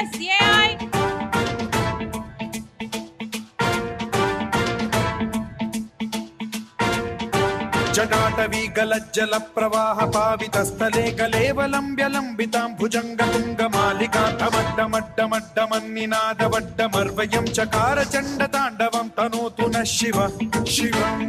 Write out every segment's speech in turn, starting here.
USAI. जटाटवी गलज्जल प्रवाह पावितस्थले कलेवलम्ब्य लम्बितां भुजङ्गतुङ्गमालिका तमड्डमड्डमड्डमन्निनादवड्डमर्वयं चकार चण्डताण्डवं तनोतु नः शिव शिवम्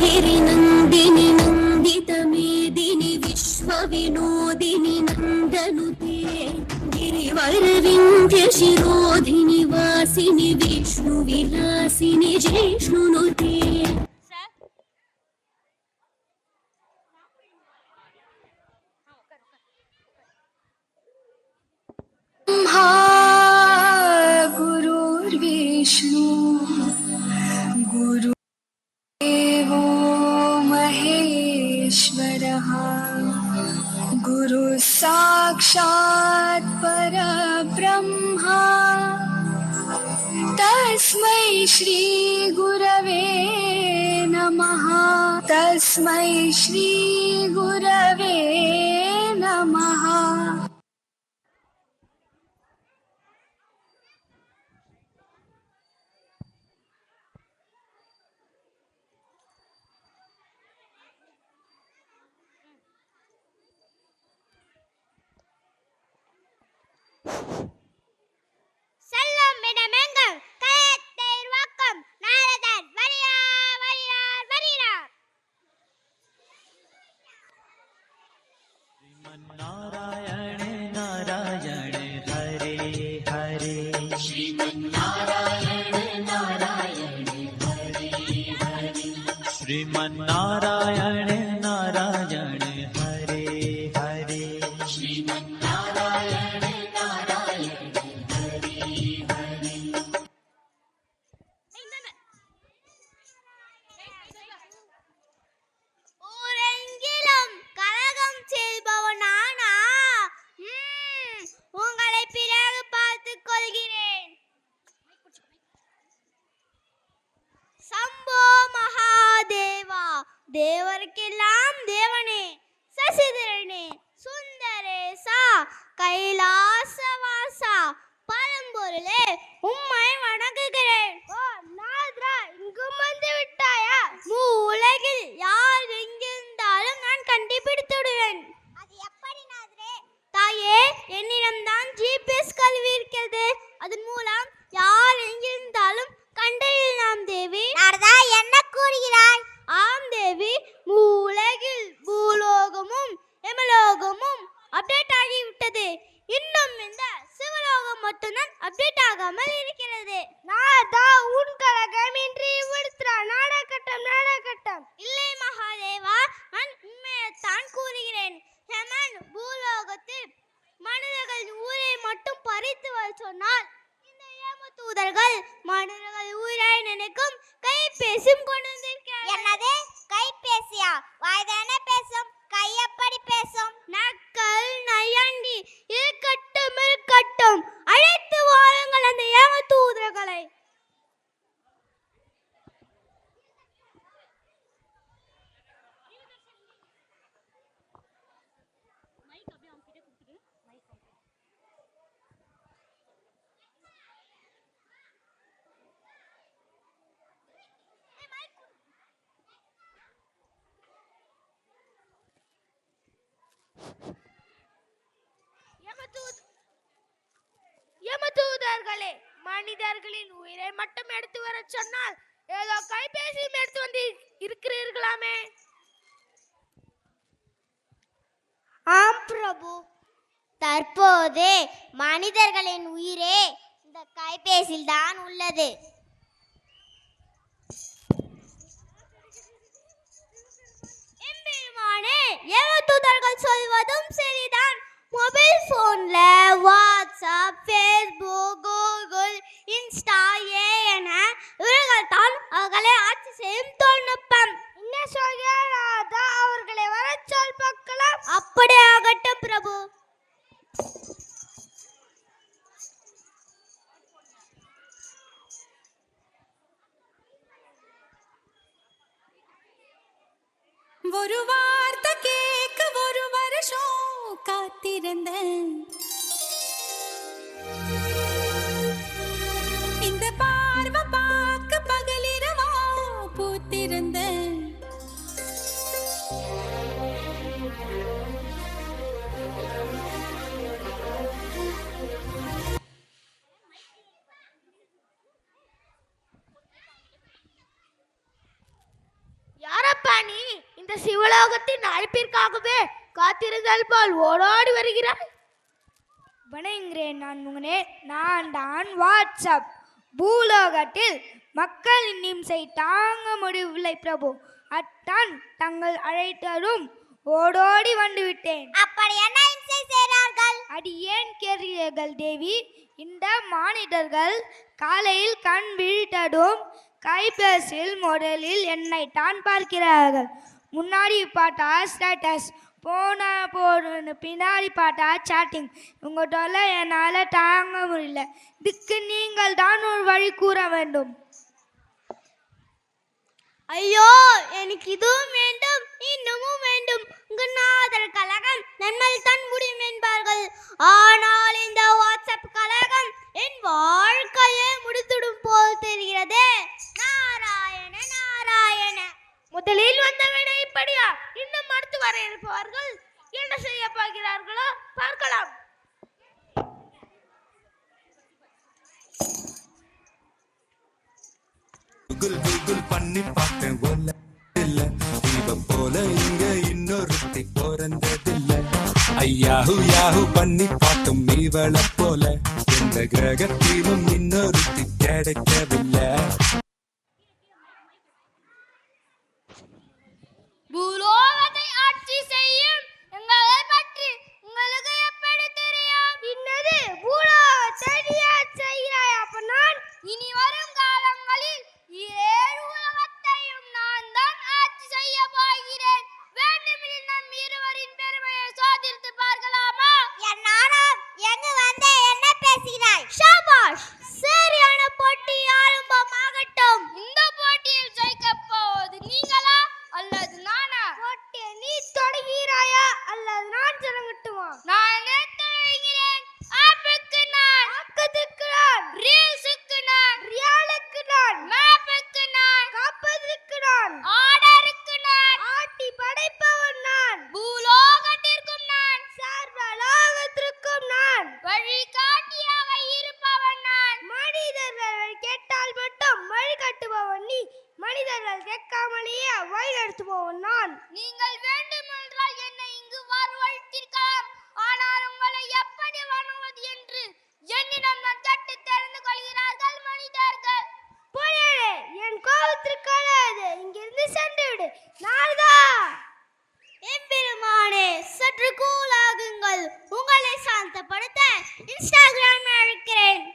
गिरिनन्दिनि नन्दितमेदिनि विश्वविनोदिनि नन्दनुते गिरिवरविन्ध्यशिरोधिनि वासिनि विष्णुविलासिनि जिष्णुनुते गुरुर्विष्णु गुरु देवो महेश्वरः गुरुः साक्षात् परब्रह्मा तस्मै श्री गुरवे नमः तस्मै श्री गुरवे नमः செல்லம் இடமெங்கும் கயத்தேர் வாக்கம் நாரதர் வருகிறார் வருகிறார் வருகிறார். श्रीमन्नारायण नारायण हरे हरे श्रीमन्नारायण नारायण हरे हरे श्रीमन्नारायण नारायण हरे हरे श्रीमन्नारायण नारायण हरे हरे. ஊரெங்கிலும் கலகம் செய்பவனானா உங்களை பிறகு பார்த்துக் கொள்கிறேன். சம்போ மகாதேவா தேவருக்கெல்லாம் தேவனே சசிதரனே சுந்தரேசா கைலாசவாசா பரம்பொருளே உம்மை வணங்குகிறேன். ஓ நாத்ரா இங்கும் வந்து விட்டாயா? உலகில் யார் எங்கிருந்தாலும் நான் கண்டுபிடித்து விடுவேன். அது எப்படி நாத்ரே? தாயே என்னிடம்தான் ஜிபிஎஸ் கருவி இருக்கிறது. அதன் மூலம் யார் எங்கிருந்தாலும் கண்டறியலாம் தேவி. நாரதா என்ன கூறுகிறாய்? ஆம் தேவி, உலகில் பூலோகமும் எமலோகமும் அப்டேட் ஆகிவிட்டது. இன்னும் இந்த சிவலோகம் மட்டும்தான் அப்டேட் ஆகாமல் இருக்கிறது. நாரதா உன் கலகம் இன்றி விடுத்துறா. நாடகட்டம் நாடகட்டம். இல்லை மகாதேவா, நான் உண்மையைத்தான் கூறுகிறேன். ஹெமன் பூலோகத்தில் மனிதர்கள் ஊரை மட்டும் பறித்து வர சொன்னால் இந்த ஏமதூதர்கள் மனிதர்கள் ஊரை நினைக்கும் கைபேசியும் கொண்டு வந்திருக்கிறார்கள். என்னது கைபேசியா? வாய்தானே பேசும், கை எப்படி பேசும்? நக்கல் நையாண்டி இருக்கட்டும் இருக்கட்டும், அழைத்து வாருங்கள் அந்த ஏமதூதர்களை. யமதூதர்களே, மனிதர்களின் உயிரை மட்டும் எடுத்து வர சொன்னால் ஏதோ கைபேசியும் எடுத்து வந்து இருக்கிறீர்களாமே. ஆம் பிரபு, தற்போது மனிதர்களின் உயிரே இந்த கைபேசியில் தான் உள்ளது. எம்பெருமானே, யமதூதர்கள் சொல்வதும் சரிதான். மொபைல் போன்ல வாட்ஸ்அப், ஃபேஸ்புக், கூகுள், இன்ஸ்டா என இவர்கள் தான் அவர்களை ஆட்சி செய்யும் தொழில்நுட்பம். என்ன சொல்கிறார்? அவர்களை வர சொல் பார்க்கலாம். அப்படி ஆகட்டும் பிரபு. ஒரு வார்த்தை கேட்க ஒரு வருஷம் காத்திருந்தேன். இந்த பார்வை பார்க்க பகலிரவா பூத்திருந்தேன். யாரப்பா நீ? இந்த சிவலோகத்தின் அழைப்பிற்காகவே காத்திருந்தால் போல் ஓடோடி வருகிறாய். வணங்குகிறேன் நான் முகனே. நான் தான் வாட்ஸ்அப். பூலோகத்தில் மக்களின் இம்சை தாங்க முடியவில்லை பிரபு. அத்தான் தங்கள் அழைத்ததும் ஓடோடி வந்துவிட்டேன். அப்படி என்ன இம்சை செய்கிறார்கள்? அடி ஏன் கேட்கிறீர்கள் தேவி? இந்த மானிடர்கள் காலையில் கண் விழித்ததும் கைபேசியில் முதலில் என்னை தான் பார்க்கிறார்கள். முன்னாடி பார்த்தா ஸ்டேட்டஸ், போன பின்னாடி பார்த்தா சாட்டிங். உங்கள்கிட்ட என்னால் தாங்க முடியல. இதுக்கு நீங்கள் தான் ஒரு வழி கூற வேண்டும். ஐயோ, எனக்கு இதுவும் வேண்டும் இன்னமும் வேண்டும். குருநாதர் கழகம் நன்மையில் தான் முடியும் என்பார்கள். ஆனால் இந்த வாட்ஸ்அப் கழகம் என் வாழ்க்கையே முடித்துடும் போல் தெரிகிறது. நாராயண நாராயண. முதலில் வந்தவனை இப்படியா? இன்னும் அடுத்து வர இருப்பவர்கள் என்ன செய்ய போகிறார்களோ பார்க்கலாம். கூகுள் பண்ணி பார்த்தேன், ஒல்ல இல்ல இவ போல இங்க இன்னொருத்தி பிறந்ததில்ல. ஐயாஹு யாஹு பண்ணி பார்த்தோம் இவள போல எந்த கிரகத்திலும் இன்னொருத்தி கிடைக்கவில்லை. பூலோகத்தை ஆட்சி செய்யும் எங்களை பற்றி உங்களுக்கு எப்படி தெரியும்? இன்னது பூலோகத்தை நீ ஆட்சி செய்கிறாய்? அப்ப நான் இனி வரும் காலங்களில் ஏழு உலகத்தையும் நான் தான் ஆட்சி செய்ய போகிறேன். வேண்டுமெனில் நம் இருவரின் பெருமையை சோதித்து பார்க்கலாமா? என் நாணம் எங்கு வந்து என்ன பேசுகிறாய்? ஷாபாஷ், சரியான போட்டி ஆரம்பமாகட்டும். இந்த போட்டியில் ஜெயிக்கப் போவது நீங்களா அல்லது நானா? போட்டியை நீ தொடங்குகிறாயா அல்லது நான் தொடங்கட்டுமா? நானே தொடங்குகிறேன். ஆப்புக்கு நான், ஆக்கத்துக்கு நான், ரீல்ஸுக்கு நான், ரியாலுக்கு நான், மேப்புக்கு நான், காப்பதற்கு நான், ஆர்டருக்கு நான், ஆட்டி படைப்பவன் நான், பூலோகத்திற்கும் நான், சர்வலோகத்திற்கும் நான், வழிகாட்டியாக இருப்பவன் நான். மனிதர்கள் கேட்டால் மட்டும் வழிகாட்டுபவன் நீ. மனிதர்கள் கேட்காமலேயே வழிநடத்துபவன் நான். நீங்கள் வேண்டுமென்றால் என்னை இங்கு வரவழைத்திருக்கலாம். ஆனால் உங்களை எப்படி வணங்குவது என்று என்னிடம் நான் கட்டு தெரிந்து கொள்கிறார்கள் மனிதர்கள். போயே, என் கோபத்திற்காக இங்கிருந்து சென்று விடு. நாரதா, எம்பெருமானே, சற்று கூலாகுங்கள். உங்களை சாந்தப்படுத்த இன்ஸ்டாகிராம் அழைக்கிறேன்.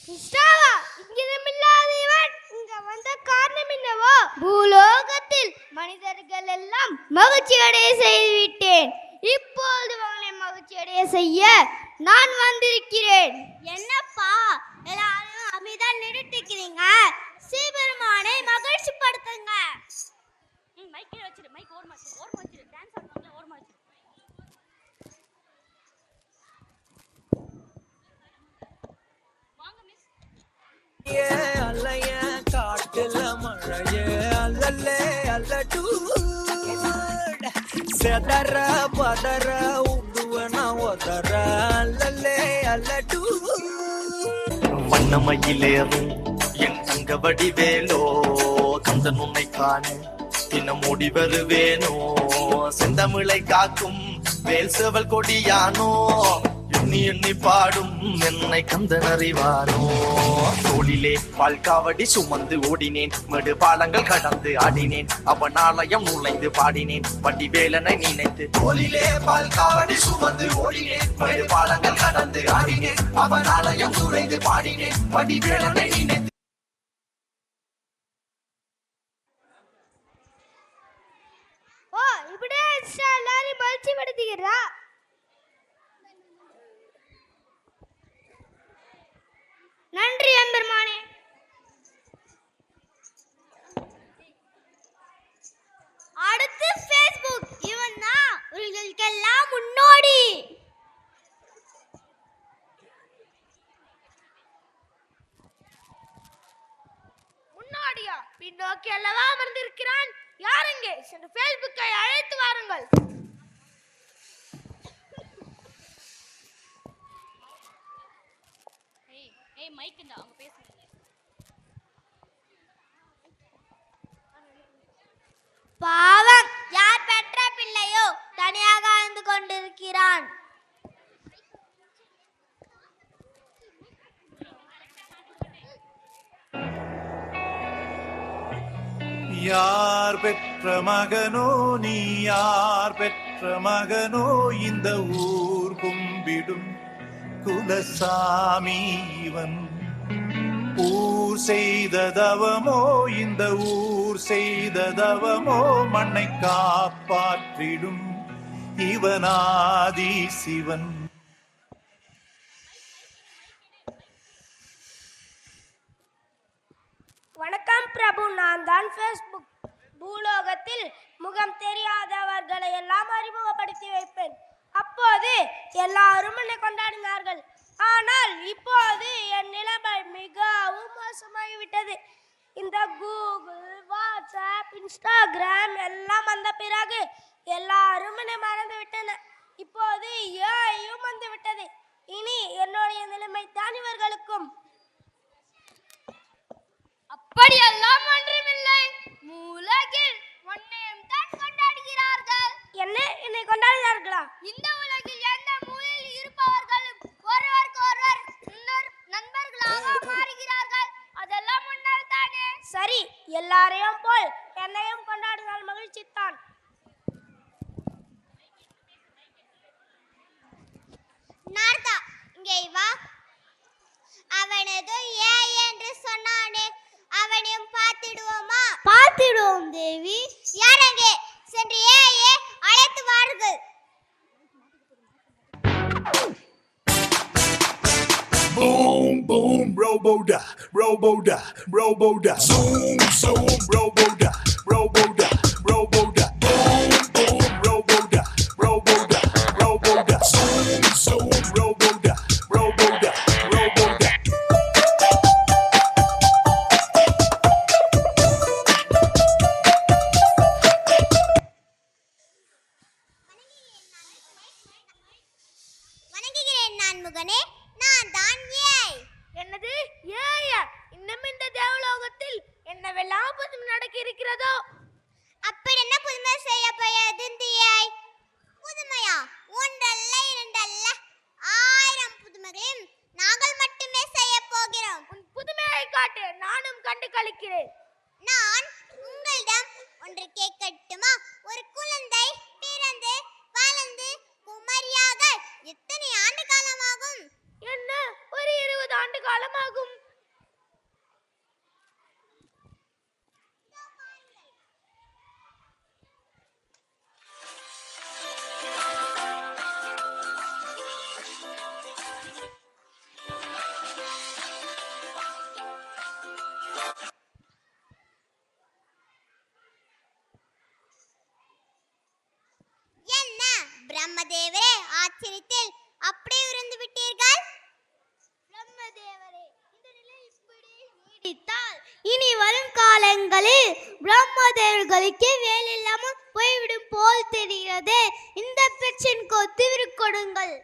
கிருஷ்ணாவா, இங்கிதமில்லாத இவன் இங்க வந்த காரணம் என்னவோ? பூலோகத்தில் மனிதர்கள் எல்லாம் மகிழ்ச்சி அடைய செய்துவிட்டேன். இப்போது அவனை மகிழ்ச்சி அடைய செய்ய நான் வந்திருக்கிறேன். என்னப்பா எல்லாரும் அமைதியாக நிறுத்திக்கிறீங்க? சிவபெருமானை மகிழ்ச்சி படுத்துங்க. மைக்கே வச்சிரு, மைக் ஓரமா வச்சிரு, டான்ஸ் ஆடுவாங்க ஓரமா வச்சிரு. அலைய காட்டுல மழையே அல்லல்லே அல்லடூ செதற பதற உடுவன ஒதற அல்லல்லே அல்லடூ வண்ணமயிலேறும் என் தங்க வடிவேலோ கந்தன் உன்னை காண தினம் ஓடி வருவேனோ செந்தமிழை காக்கும் வேல் செவல் கொடியானோ எண்ணி எண்ணி பாடும் என்னை கந்தன் அறிவானோ. தோளிலே பால்காவடி சுமந்து ஓடினேன், மேடு பாலங்கள் கடந்து ஆடினேன், அவன் ஆலயம் நுழைந்து பாடினேன், வண்டி வேலனை நினைத்து. தோளிலே பால்காவடி சுமந்து ஓடினேன், மேடு பாலங்கள் கடந்து ஆடினேன், அவன் ஆலயம் நுழைந்து பாடினேன், வண்டி வேலனை நினைத்து. ஓ இப்படியே எல்லாரையும் மகிழ்ச்சி படுத்திக்கிறா. நன்றி எம்பெருமானே. அடுத்து Facebook. இவன் தான் உங்களுக்கெல்லாம் முன்னோடி. முன்னாடியா பின்னோக்கி அல்லவா அமர்ந்திருக்கிறான். யாருங்கே சென்று Facebookஐ அழைத்து வாருங்கள். பாவம், யார் பெற்ற பிள்ளையோ தனியாக அழுந்து கொண்டிருக்கிறான். யார் பெற்ற மகனோ நீ, யார் பெற்ற மகனோ இந்த ஊர் கும்பிடும் குலசாமி இவன். ஊர் செய்த தவமோ இந்த ஊர் செய்த தவமோ, மண்ணை காப்பாற்றிடும் இவனாதி சிவன். வணக்கம் பிரபு, நான் தான் Facebook. பூலோகத்தில் முகம் தெரியாதவர்களை எல்லாம் அறிமுகப்படுத்தி வைப்பேன். அப்போது எல்லாரும் என்னை கொண்டாடினார்கள். ஆனால் இப்போது என் நிலைமை மிகவும் மோசமாகிவிட்டது. இந்த கூகுள், வாட்ஸ்அப், இன்ஸ்டாகிராம் எல்லாம் வந்த பிறகு எல்லாரும் என்னை மறந்து விட்டனர். இப்போது ஏஐயும் வந்து விட்டது. இனி என்னுடைய நிலைமை தான் இவர்களுக்கும். அப்படியெல்லாம் ஒன்றுமில்லை. உலகில் ஒன்றையும் தான் கொண்டாடுகிறார்கள். என்னை கொண்டாடினார்களா? இந்த உலகில் எந்த மூலையில் இருப்பவர்களும் ஒருவருக்கு ஒருவர் நண்பர்களாக மாறுகிறார்கள். அதெல்லாம் முன்னால் தானே. சரி, எல்லாரையும் போல் என்னையும் கொண்டாடினால் மகிழ்ச்சி தான். நார்தா, இங்கே வா. அவனது ஏ என்று சொன்னானே, அவனையும் பார்த்திடுவோமா? பார்த்திடுவோம் தேவி. யார் அங்கே? சென்று ஏ அழைத்து வாருங்கள். Boom, boom, robo-da, robo-da, robo-da. Zoom, zoom, robo-da, robo-da, robo-da. Boom, boom, robo-da, robo-da, robo-da. Zoom, zoom, robo-da, robo-da, robo-da. வணங்குகிறேன் நான் முகனே. நான் தான் ஏய். என்னது ஏயா? இன்னும் இந்த தேவலோகத்தில் என்னவெல்லாம் புதுமை நடக்க இருக்கிறதோ? அப்படி என்ன புதுமை செய்ய போயது இந்த ஏய்? புதுமையா? ஒன்றல்ல இரண்டல்ல 1000 புதுமைகளையும் நாங்கள் மட்டுமே செய்ய போகிறோம். உன் புதுமையை காட்டு, நானும் கண்டு கழிக்கிறேன். நான் உங்களிடம் ஒன்று கேட்கட்டுமா? ஒரு குழந்தை பிறந்து வளர்ந்து குமரியாக எத்தனை ஆண்டு காலமாகும்? என்ன, ஒரு 20 ஆண்டு காலமாகும். என்ன பிரம்மதேவரே, ஆச்சரியத்தில் அப்படியே இருந்து விட்டீர்கள்? பிரம்மதேவரே, இந்த நிலை இப்படி நீடித்தால் இனி வரும் காலங்களில் பிரம்மதேவர்களுக்கு வேலை இல்லாமல் போய்விடும் போல் தெரிகிறது. இந்த பிரச்சனைக்கு தீர்வு கொடுங்கள்.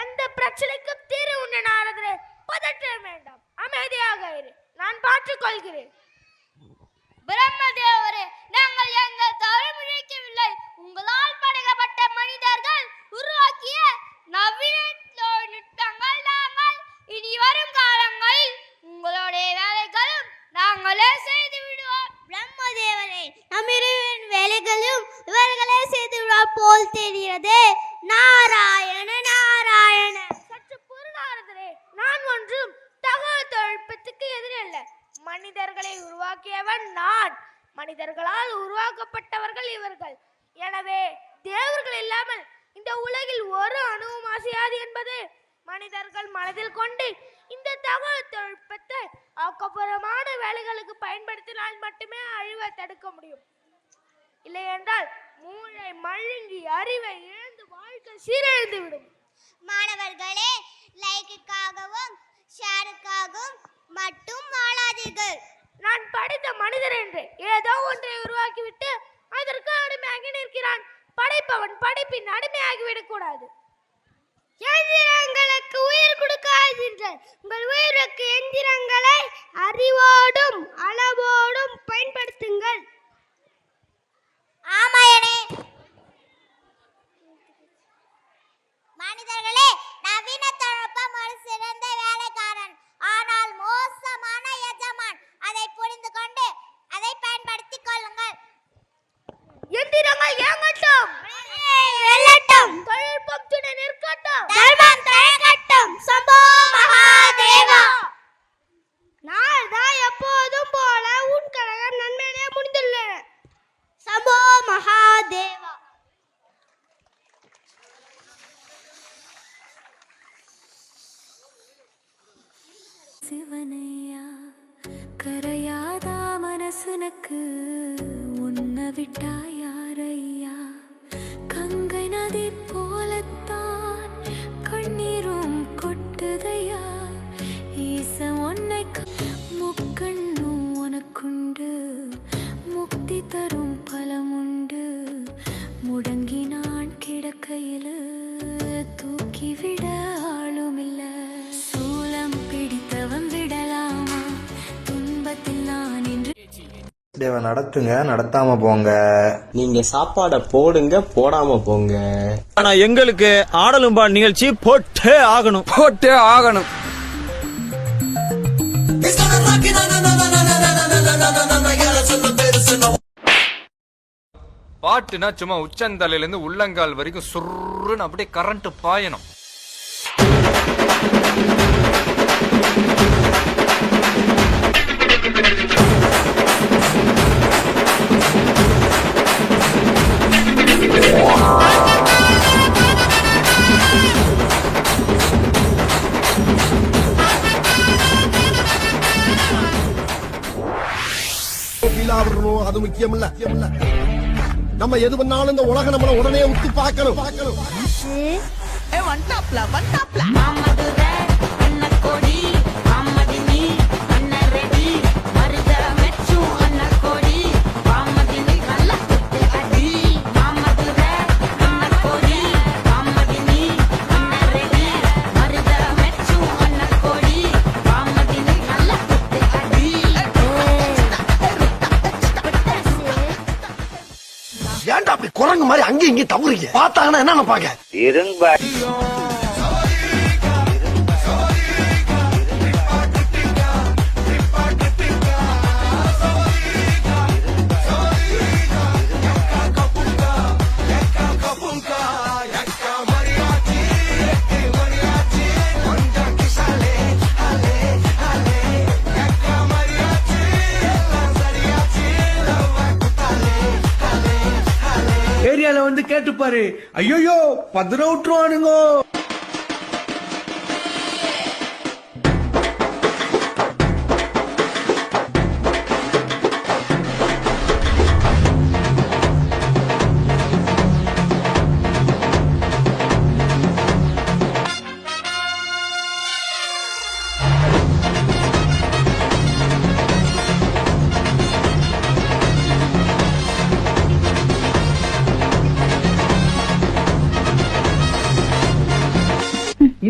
எந்த பிரச்சனைக்கும் தீர்வு உண்டு நாரதரே. பதற்றம் வேண்டாம், அமைதியாக இரு, நான் பார்த்துக் கொள்கிறேன். பிரம்மதேவரே, நாங்கள் எங்கள் தவறு இழைக்கவில்லை. உங்களால் படைக்கப்பட்ட மனிதர்கள் உருவாக்கிய நவீன போல் தெரிகிறது. நாராயண நாராயண. சற்று பொருளாதாரே, நான் ஒன்றும் தகவல் தொழில்நுட்பத்துக்கு எதிரல்ல. மனிதர்களை உருவாக்கியவன் நான். மனிதர்களால் உருவாக்கப்பட்டவர்கள் இவர்கள். எனவே தேவர்கள் இல்லாமல் இந்த உலகில் ஒரு அணுவும் அசையாது என்பது மனிதர்கள் மனதில் கொண்டு இந்த தகவல் தொழில்நுட்பத்தை ஆக்கப்பூர்வமான வேலைகளுக்கு பயன்படுத்தினால் மட்டுமே அழிவை தடுக்க முடியும். இல்லை என்றால் மூளை மழுங்கி அறிவை இழந்து வாழ்க்கை சீரழிந்து விடும். மாணவர்களே, லைக்குக்காகவும் ஷேருக்காகவும் மட்டும் வாழாதீர்கள். நான் படித்த மனிதர் என்று ஏதோ ஒன்றை உருவாக்கிவிட்டு அதற்கு அடிமையாகி நிற்கிறான். படைப்பவன் படைப்பின் அடிமையாகிவிடக் கூடாது. எந்திரங்களுக்கு உயிர் கொடுக்காதீர்கள். உங்கள் உயிருக்கு எந்திரங்களை அறிவோடும் அளவோடும் பயன்படுத்துங்கள். ஆமாயனே. மனிதர்களே, நவீன தொழில்நுட்பம் ஒரு சிறந்த வேலைக்காரன், ஆனால் மோசமான எஜமான். அதை புரிந்து கொண்டு அதை பயன்படுத்திக் கொள்ளுங்கள். எந்திரங்கள் இயங்கட்டும், வெல்லட்டும், தொழில்நுட்பம் துணை நிற்கட்டும், தர்மம் தழைக்கட்டும். சம்போ மகாதேவா. நான் எப்போதும் போல உன் கழகம் நன்மையிலே முடிந்துள்ளன. சம்போ மகாதேவா. சிவனையா கரையாதா மனசுனக்கு உன்னை விட்டா யாரையா? கங்கை நதி போலத்தான் கண்ணீரும் கொட்டுதையா? ஈச உன்னை முக்கண்ணும் உனக்குண்டு, முக்தி தரும் பலமுண்டு. முடங்கி நான் கிடக்கையில் தூக்கிவிட ஆளுமில்ல. சூலம் பிடித்தவன் விடலாமா? துன்பத்தில் நான் இன்று தேவ நடத்துங்க, நடத்தாம போங்க. நீங்க சாப்பாட போடுங்க, போடாம போங்க. ஆனா எங்களுக்கு ஆடலும்பா நிகழ்ச்சி போட்டே ஆகணும், போட்டே ஆகணும். பாட்டுனா சும்மா உச்சந்தலையில இருந்து உள்ளங்கால் வரைக்கும் சுருன்னு அப்படியே கரண்ட் பாயணும். அது முக்கியம் இல்ல. நம்ம எது பண்ணாலும் இந்த உலகம் நம்மள உடனே உத்து பார்க்கணும். ஏன்டா அப்படி குரங்கு மாதிரி அங்க இங்க தவறீங்க? பார்த்தாங்கன்னா என்ன நினைப்பாங்க? ஏரியால வந்து கேட்டுப்பாரு, ஐயோ பத்திரம் விட்டுருவானுங்க.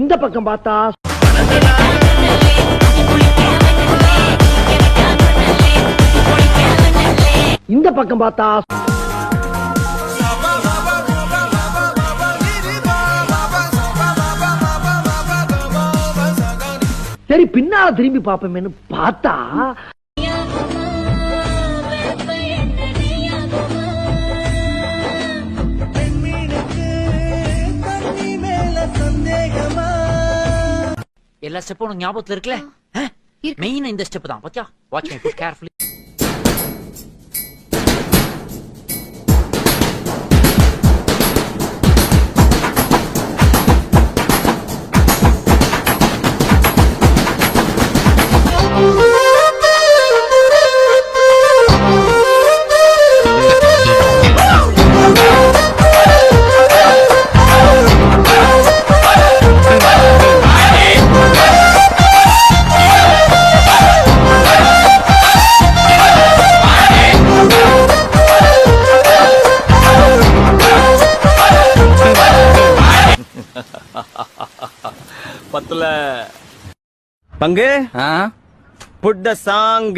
இந்த பக்கம் பார்த்தா இந்த பக்கம் பார்த்தா சரி பின்னால திரும்பி பாப்போமேன்னு பார்த்தா பெண்மீ எல்லா ஸ்டெப்பும் உனக்கு ஞாபகத்துல இருக்குல்ல? மெயின் இந்த ஸ்டெப் தான் பாத்தியா? Watch me put carefully. பத்தல பங்கு புட் த சாங்.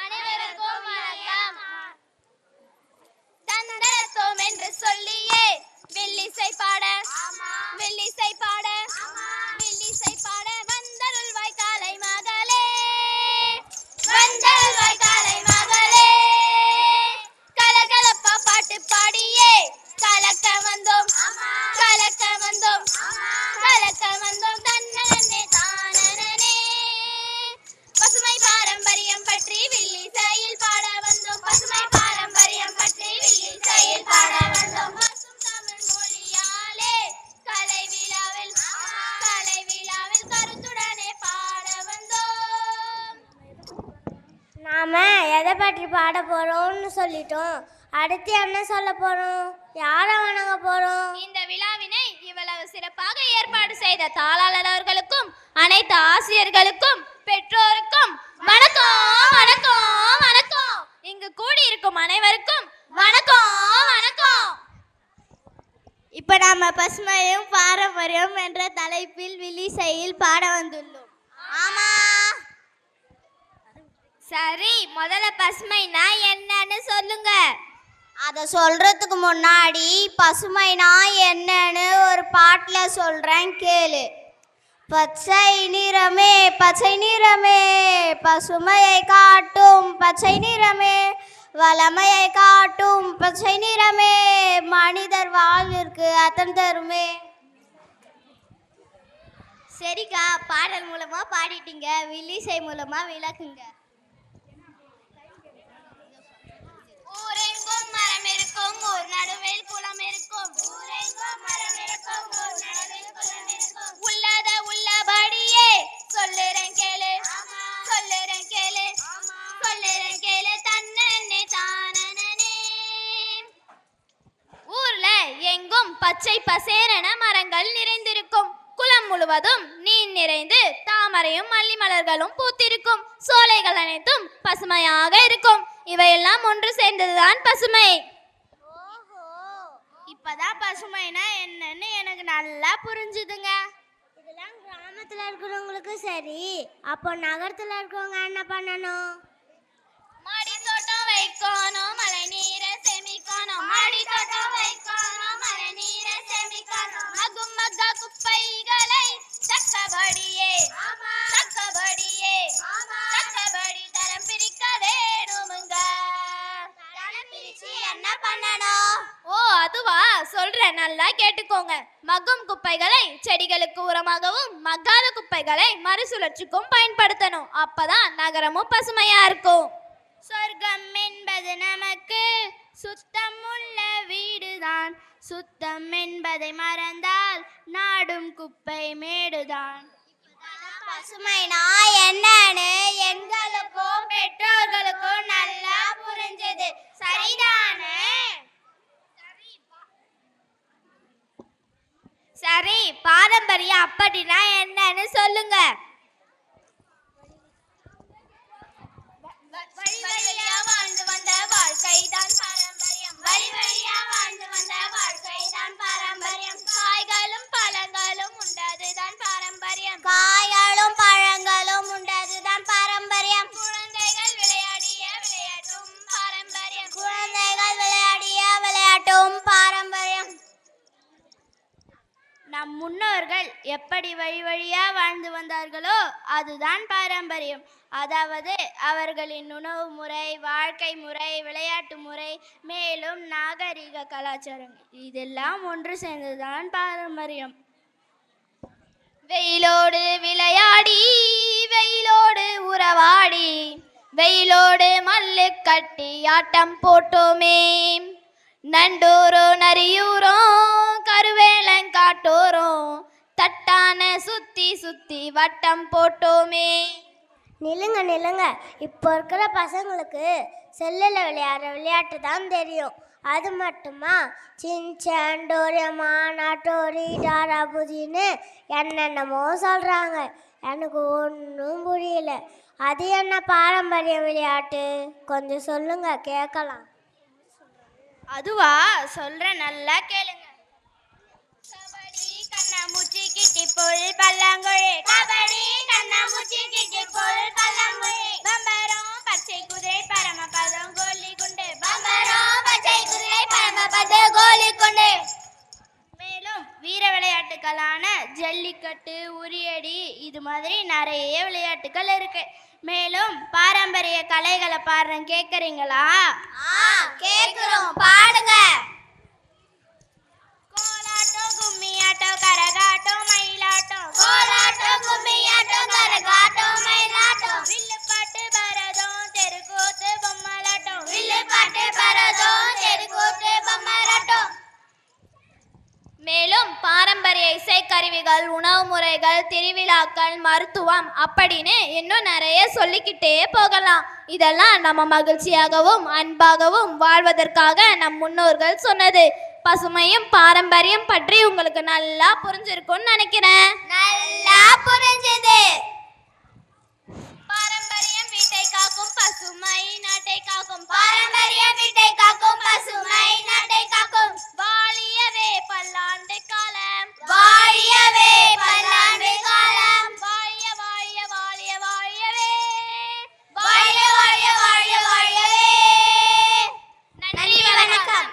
அனைவருக்கும் வணக்கம். தந்தரத்தோம் என்று சொல்லியே வில்லிசை பாட வில்லிசை பாட வில்லிசை பாட வந்தருள்வாய் காலை மகளே, வந்தருள்வாய் காலை மகளே. கலகலப்பா பாட்டு பாடியே கலக்க வந்தோம் கலக்க வந்தோம் கலக்க வந்தோம். தன்னே தானனே பசுமை பாரம்பரியம் பற்றி வில்லிசையில் பாட வந்தோம். பசுமை பாரம்பரியம் பற்றி வில்லிசையில் பாட வந்தோம். பசும் தமிழ் மொழியாலே கலை விழாவில் கருத்துடனே பாட வந்தோம். நாம எதை பற்றி பாட போறோம்னு சொல்லிட்டோம். அடுத்து என்ன சொல்ல போறோம்? யாரை வணங்க போறோம்? இந்த விழாவினை இவ்வளவு சிறப்பாக ஏற்பாடு செய்த தாளாளர் அவர்களுக்கும் அனைத்து ஆசிரியர்களுக்கும் பெற்றோருக்கும் வணக்கம் வணக்கம் வணக்கம். இங்கு கூடியிருக்கும் அனைவருக்கும் வணக்கம் வணக்கம். இப்ப நாம பசுமையும் பாரம்பரியம் என்ற தலைப்பில் வில்லிசையில் பாட வந்துள்ளோம். ஆமா சரி, முதல்ல பசுமைனா என்னன்னு சொல்லுங்க. அதை சொல்றதுக்கு முன்னாடி பசுமைனா என்னன்னு ஒரு பாட்டுல சொல்றேன் கேளு. பச்சை நிறமே பச்சை நிறமே பசுமையை காட்டும் பச்சை நிறமே வளமையை காட்டும் பச்சை நிறமே மனிதர் வாழ்விற்கு அர்த்தம் தருமே. சரிக்கா, பாடல் மூலமா பாடிட்டீங்க, வில்லிசை மூலமா விளக்குங்க. ஊரெங்கும் மரம் இருக்கும் ஒரு நடுவில் குளம் இருக்கும். ஊரெங்கும் மரம் இருக்கும் ஒரு நடுவில் குளம் இருக்கும். உள்ளத உள்ளபடியே சொல்லுறேன் கேளு சொல்லுறேன் கேளு சொல்லுறேன் கேளு. தன்னே தானனே. ஊர்ல எங்கும் பச்சை பசேரென மரங்கள் நிறைந்திருக்கும். குளம் முழுவதும் நீர் நிறைந்து தாமரையும் மல்லி மலர்களும் பூத்திருக்கும். சோலைகள் அனைத்தும் பசுமையாக இருக்கும். இவையெல்லாம் ஒன்று சேர்ந்ததுதான் பசுமை. இப்பதான் பசுமைனா என்னன்னு எனக்கு நல்லா புரிஞ்சுதுங்க. இதெல்லாம் கிராமத்துல இருக்கிறவங்களுக்கு சரி, அப்போ நகரத்துல இருக்கிறவங்க என்ன பண்ணணும்? மாடி தோட்டம் வைக்கணும், மழை நீரை சேமிக்கணும். மாடி தோட்டம் வைக்கணும், மழை நீரை சேமிக்கணும். மகும் மக்கா குப்பைகளை தக்கபடியே தக்கபடியே தக்கபடி தரம் பிரிக்க வேணுமுங்க. தரம் பிரிச்சு என்ன பண்ணணும்? ஓ அதுவா, சொல்றேன், நல்லா கேட்டுக்கோங்க. மக்கும் குப்பைகளை செடிகளுக்கு உரமாகவும் மக்காத குப்பைகளை மறுசுழற்சிக்கும் பயன்படுத்தணும். அப்பதான் நகரமும் பசுமையா இருக்கும். சொர்க்கம் என்பது நமக்கு சுத்தமுள்ள வீடுதான். சுத்தம் என்பதை மறந்தால் நாடும் குப்பை மேடுதான். பசுமைனா என்னன்னு எங்களுக்கும் பெற்றோர்களுக்கும் நல்லா புரிஞ்சது. சரிதானே? சரி, பாரம்பரியம் அப்படின்னா என்னன்னு சொல்லுங்க. வழி வழியா வாழ்ந்து வந்த வாழ்க்கைதான் பாரம்பரியம். எப்படி வழி வழியா வாழ்ந்து வந்தார்களோ அதுதான் பாரம்பரியம். அதாவது அவர்களின் உணவு முறை, வாழ்க்கை முறை, விளையாட்டு முறை, மேலும் நாகரிக கலாச்சாரம் இதெல்லாம் ஒன்று சேர்ந்ததுதான் பாரம்பரியம். வெயிலோடு விளையாடி, வெயிலோடு உறவாடி, வெயிலோடு மல்லு கட்டி ஆட்டம் போட்டோமே. நண்டூரும் நரியூரும் கருவேலங்காட்டோரும் தட்டான சுத்தி சுத்தி வட்டம் போட்டோமே. நில்லுங்க நில்லுங்க, இப்போ இருக்கிற பசங்களுக்கு செல்லில் விளையாடுற விளையாட்டு தான் தெரியும். அது மட்டுமா சின்சான், டோரேமான், நாட்டோரி, டாராபுதின்னு என்னென்னமோ சொல்கிறாங்க. எனக்கு ஒன்றும் புரியல. அது என்ன பாரம்பரிய விளையாட்டு? கொஞ்சம் சொல்லுங்க கேட்கலாம். அதுவா, சொல்றேன், நல்லா கேளுங்க. கபடி கண்ணாமூச்சி கிட்டி புல் பல்லாங்குழி, கபடி கண்ணாமூச்சி கிட்டி புல் பல்லாங்குழி, பம்பரம் பச்சை குதிரை பரமபதம் கோலி குண்டு, பம்பரம் பச்சை குதிரை பரமபதம் கோலி குண்டு. மேலும் வீர விளையாட்டுகளான ஜல்லிக்கட்டு, உரியடி, இது மாதிரி நிறைய விளையாட்டுகள் இருக்கு. மேலும் பாரம்பரிய கலைகளை பாடுறேன், கேக்குறீங்களா? கேக்குறோம், பாடுங்க. கோலாட்டம், கும்மியாட்டம், கரகாட்டம், மயிலாட்டம், கோலாட்டம், கும்மியாட்டம், கரகாட்டம், மயிலாட்டம், வில்லுப்பாட்டு, பரதம், தெருக்கூத்து, பொம்மலாட்டம், வில்லுப்பாட்டு, பரதம், தெருக்கூத்து, பொம்மலாட்டம். மேலும் பாரம்பரிய இசைக்கருவிகள், உணவு முறைகள், திருவிழாக்கள், மருத்துவம் அப்படின்னு இன்னும் நிறைய சொல்லிக்கிட்டே போகலாம். இதெல்லாம் நம்ம மகிழ்ச்சியாகவும் அன்பாகவும் வாழ்வதற்காக நம் முன்னோர்கள் சொன்னது. பசுமையும் பாரம்பரியம் பற்றி உங்களுக்கு நல்லா புரிஞ்சிருக்கும்னு நினைக்கிறேன். நல்லா புரிஞ்சது. பாரம்பரியம் வீட்டை காக்கும், பசுமை நாட்டை காக்கும். பாரம்பரியம் வீட்டை காக்கும், பசுமை நாட்டை காக்கும். வாழியவே பல்லாண்டு காலம், வாழியவே பல்லாண்டு காலம். வாழிய வாழிய வாழிய வாழியவே, வாழிய வாழிய வாழிய வாழியவே. நன்றி, வணக்கம்.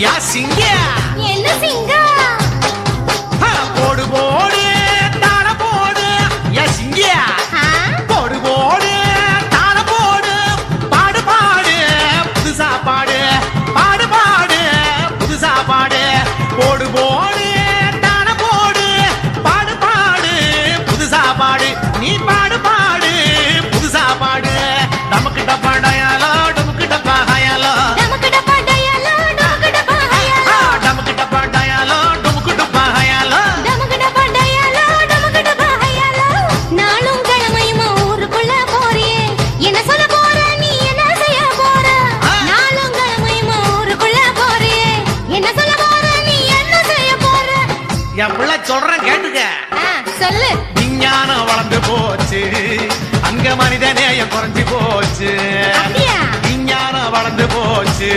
யா சிங்கா, என்ன சிங்கா? போடு போடு தாள போடு. யா சிங்கா, போடு போடு தாள போடு. பாடு பாடு புதுசா பாடு, பாடு பாடு புதுசா பாடு. போடு போடு தாள போடு, பாடு பாடு புதுசா பாடு. நீ பாடு பாடு புதுசா பாடு. நமக்கு டப்பா டயாலோ, நமக்கு டப்பா ஹயாலோ, நமக்கு டப்பா டயாலோ, நமக்கு டப்பா ஹயாலோ, நமக்கு டப்பா டயாலோ, நமக்கு டப்பா ஹயாலோ, நமக்கு டப்பா டயாலோ, நமக்கு டப்பா ஹயாலோ. நாளும் கிழமையுமா ஊருக்குள்ள போறியே, என்ன சொல்ல போற நீ, என்ன செய்ய போற? நாளும் கிழமையுமா ஊருக்குள்ள போறியே, என்ன சொல்ல போற நீ, என்ன செய்ய போற? என் பிள்ளை சொல்றேன் கேட்டுக்க. சொல்லு. விஞ்ஞானம் வளர்ந்து போச்சு, அங்க மனித நேயம் குறைஞ்சு போச்சு. விஞ்ஞானம் வளர்ந்து போச்சு,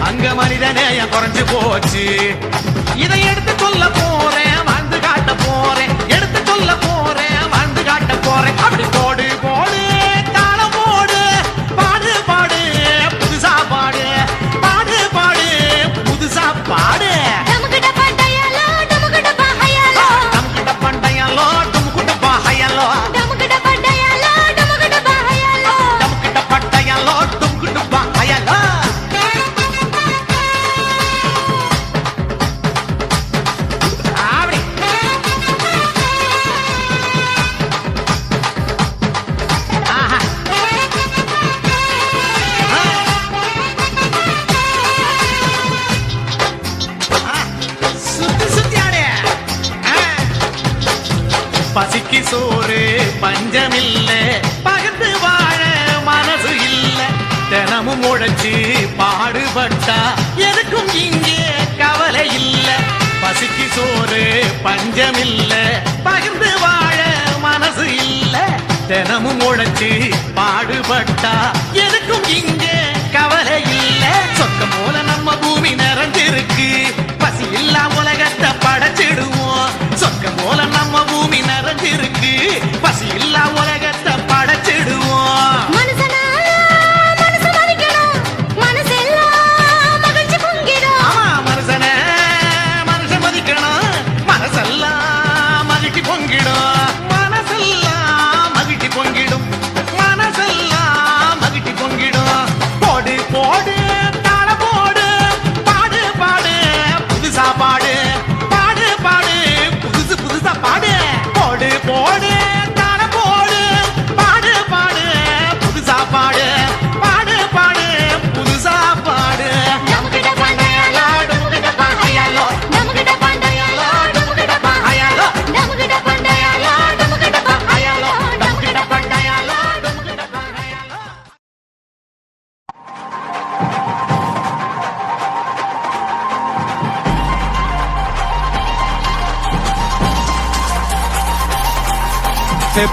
அங்க மனித நேயம் குறைஞ்சு போச்சு. இதை எடுத்து சொல்ல போறேன், வாழ்ந்து காட்ட போறேன். எடுத்து சொல்ல போறேன், வாழ்ந்து காட்ட போறேன். அப்படி போடு போடு தாளம் போடு, பாடு பாடு புதுசா பாடு, பாடு பாடு புதுசா பாடு. நமக்கு டப்பா டயாலோ, நமக்கு டப்பா ஹயாலோ, நமக்கு டப்பா டயாலோ, நமக்கு டப்பா ஹயாலோ, நமக்கு டப்பா டயாலோ, நமக்கு டப்பா ஹயாலோ. நமக்கு டப்பா டயாலோ, நமக்கு டப்பா ஹயாலோ. அப்படி ஆஹா. சுத்தி சுத்தி ஆடு. பசிக்கு சோறு பஞ்சமில்ல, பகிர்ந்து வாழ மனசு இல்ல. தினமும் உழைச்சு பாடுபட்டா எதுக்கும் இங்கே கவலை இல்ல. பசிக்கு சோறு பஞ்சமில்ல, பகிர்ந்து வாழ மனசு இல்ல. தினமும் உழைச்சு பாடுபட்டா எதுக்கும் இங்கே கவலை இல்ல. சொக்கம் போல நம்ம பூமி நிறைஞ்சிருக்கு, பசி இல்லா உலகத்தை படைச்சிடுவோம். சொக்கம் போல நம்ம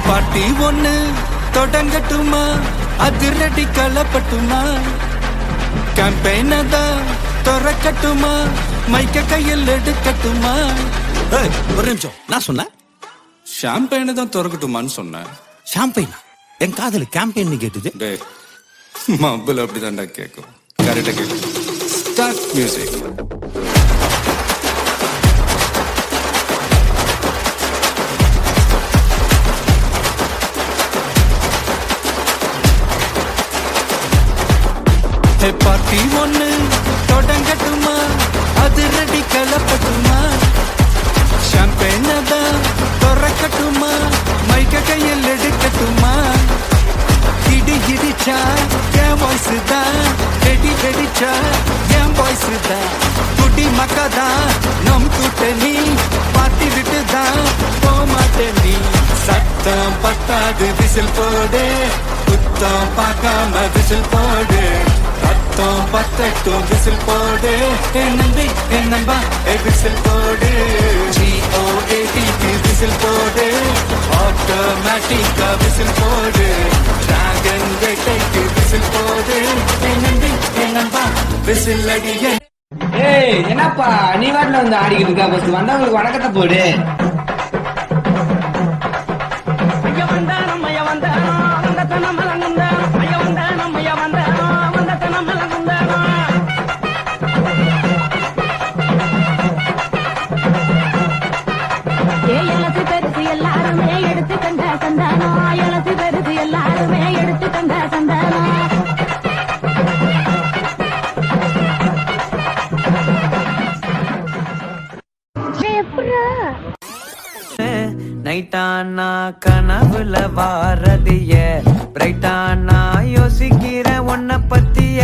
பார்ட்டி ஒண்ணு தொடங்கட்டுமா, அதிரடி கலப்பட்டுமா, கேம்பெயின தான் திறக்கட்டுமா, மைக்க கையில் எடுக்கட்டுமா. ஒரு நிமிஷம், நான் சொன்னேன் ஷாம்பெயினை தான் திறக்கட்டுமான்னு சொன்னேன். ஷாம்பெயின் என் காதல கேம்பெயின் கேட்டுது. மబ్బுல அப்படிதான்டா கேட்கும். கரெக்டா கேட்கும். Start music. பார்ட்டி ஒண்ணு தொடங்கட்டுமா, அதிரடி கலப்பட்டுமா, ஷாம்பெயின தான் திறக்கட்டுமா, மைக்க கையில் எடுக்கட்டுமா. இடி இடிச்சா என் வாய்ஸ் தான், வெடி வெடிச்சா என் வாய்ஸ் தான், குடி மக்கதான் நம் கூட்டணி, பார்ட்டி விட்டு தான் போமாட்டே நீ. சத்தம் பத்தாது விசில் போடு, குத்தம் பார்க்காம விசில் போடு, ரத்தம் பத்தட்டும் விசில் போடு, என் நம்பி என் நம்பா விசில் போடு. GOATக்கு விசில் போடு, ஆட்டோமேட்டிக்கா விசில் போடு, டிராகன் வேட்டைக்கு விசில் போடு, என் நம்பி என் நம்பா விசில் அடிய. ஏய் என்னப்பா நீ வாட்டில வந்து ஆடிக்கிட்டு இருக்கா? ஃபர்ஸ்ட் வந்தவங்களுக்கு வணக்கத்தை போடு. எல்லாருமே எடுத்து கண்ட சந்தானம், எலசு பெருசு எல்லாருமே எடுத்து கண்ட சந்தானம். நைட்டானா கனவுல வாரதிய, பிரைட்டானா யோசிக்கிற உன்ன பத்திய,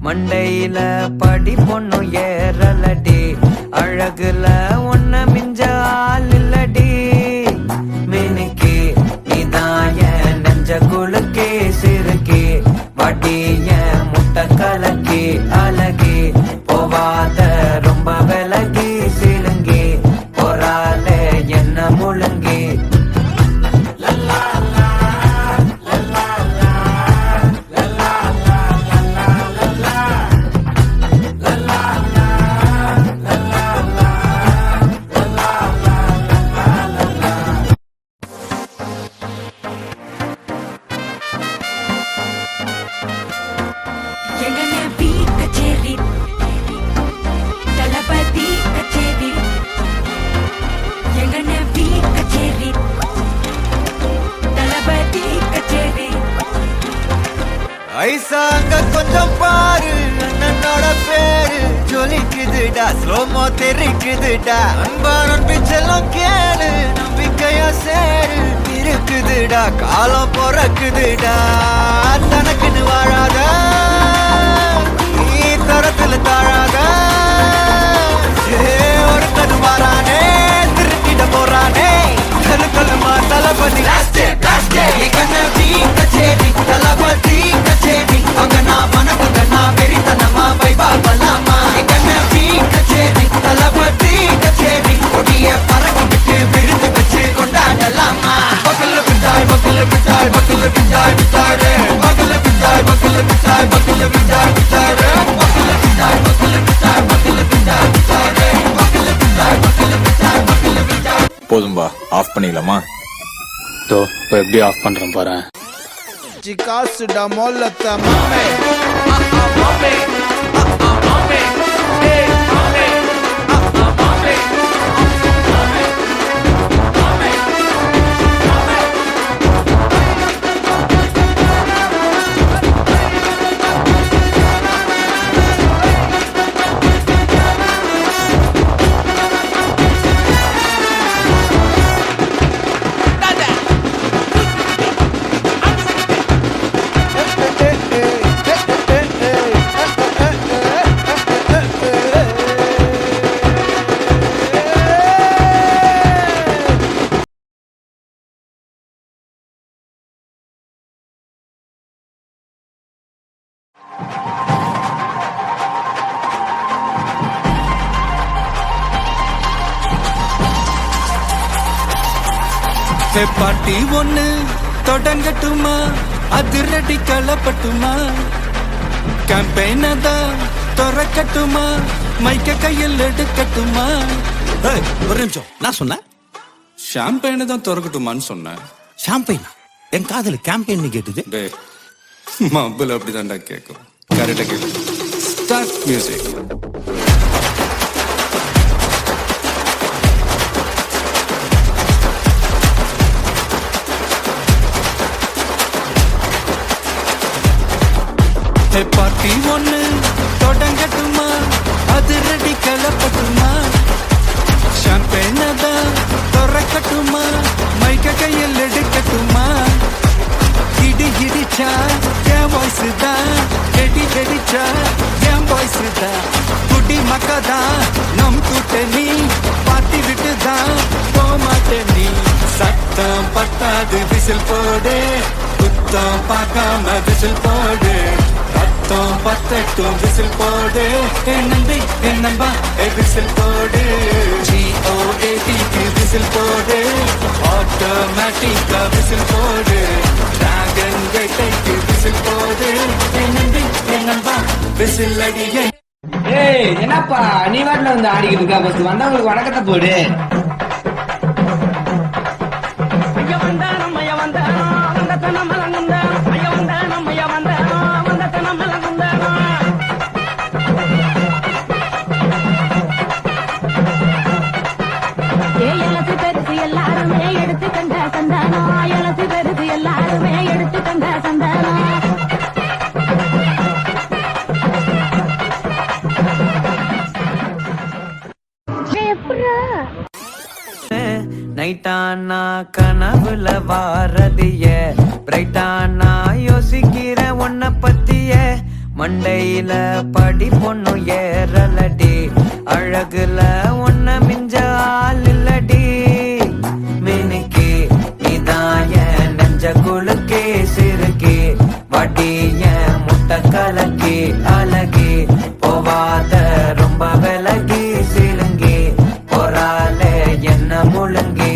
மண்டையில படி பொண்ணு ஏறலடி, அழகுல உன்ன மிஞ்ச ஆள் இல்லடி. மினுக்கி நீதாய நெஞ்ச குலுக்கி சிறுக்கி, வட்டிய முட்டை கலக்கி அழகி, போவாத ரொம்ப விலகி சிலுங்கி, போறாலே என்ன முழுங்கி. ஐசாங்க கொஞ்சம் பாரு, அண்ணனோட பேரு ஜொலிக்குதுடா, ஸ்லோமோ தெரிக்குதுடா, அன்பான பிச்செல்லாம் கேளு, நம்பிக்கையா சேரு, இருக்குதுடா, காலம் பிறக்குதுடா. தனக்குன்னு வாழாத நீ தரத்துல தாழாத, ஒரு கது மாறானே திருக்கிட போறானே, கல்லுமா தளபதி கச்சேரி, தளபதி கச்சேரி, அங்க நான் மனக்குங்க நான் வெறித்தனமா வைபா பல்லாமா, கச்சேரி தளபதி கச்சேரி, கொடிய பறக்க விட்டு விருந்து வச்சு கொண்டாடலாமா. பக்கல்ல விட்டாய் பக்கல்ல விட்டாய் பக்கல்ல விட்டாய் விட்டாரு, பக்கல்ல விட்டாய் பக்கல்ல விட்டாய் பக்கல்ல விட்டாய் விட்டாரு, பக்கல்ல விட்டாய் பக்கல்ல விட்டாய் பக்கல்ல விட்டாய் விட்டாரு, பக்கல்ல விட்டாய் பக்கல்ல விட்டாய் பக்கல்ல விட்டாய். போதும்பா, ஆஃப் பண்ணிடலாமா? தோ இப்போ எப்படி ஆஃப் பண்றேன் பாரு. காசுடா மொல்லத்த மாமே மாமே பார்ட்டி ஒண்ணு தொடங்கட்டுமா அதிரடி கலப்பட்டுமா கேம்பெயின தான் திறக்கட்டுமா மைக்க கையில் எடுக்கட்டுமா ஒரு நிமிஷம் நான் சொன்னேன் ஷாம்பெயினை தான் திறக்கட்டுமான்னு சொன்னேன். ஷாம்பெயின் என் காதல கேம்பெயின் கேட்டுது. டேய் மப்பிள் அப்படிதான்டா கேட்கும். கரெக்டா கேட்கு. Start music. பார்ட்டி ஒண்ணு தொடங்கட்டுமா அதிரடி கலப்பட்டுமா ஷாம்பெயின தான் திறக்கட்டுமா மைக்க கையில் எடுக்கட்டுமா இடி இடிச்சா என் வாய்ஸ் தான் எடி எடிச்சா என் வாய்ஸ் தான் குடி மக்கதான் நம் கூட்டணி பாட்டி விட்டு தான் போமாட்டேன் நீ சத்தம் பத்தாது விசில் போடு குத்தம் பார்க்காம விசில் போடு ரத்தம் பத்தட்டும் விசில் போடு என் நம்பி என் நம்பா விசில் போடு GOATக்கு விசில் போடு ஆட்டோமேட்டிக்கா விசில் போடு டிராகன் கேட்டைக்கு விசில் போடு என் நம்பி என் நம்பா விசில் அடியே. ஏய் என்னப்பா நீ வாட்டில வந்து ஆடிக்கிட்டு இருக்கா பஸ் வந்தவங்களுக்கு வணக்கத்தை போடு. எலசு பெருசு எல்லாருமே எடுத்து கண்ட சந்தானம் எலசு பெருசு எல்லாருமே எடுத்து கண்ட சந்தானம் நைட்டானா கனவுல வாரதிய பிரைட்டானா யோசிக்கிற உன்ன பத்திய மண்டையில படி பொண்ணு ஏறலடி அழகுல உன்ன மிஞ்ச ஆள் இல்லடி மினுக்கி இதாய நெஞ்ச குலுக்கே சிறுக்கி வடிய முட்டை கலக்கி அழகி போவாத ரொம்ப விலகி சிலுங்கி பொறாலே என்ன முழுங்கி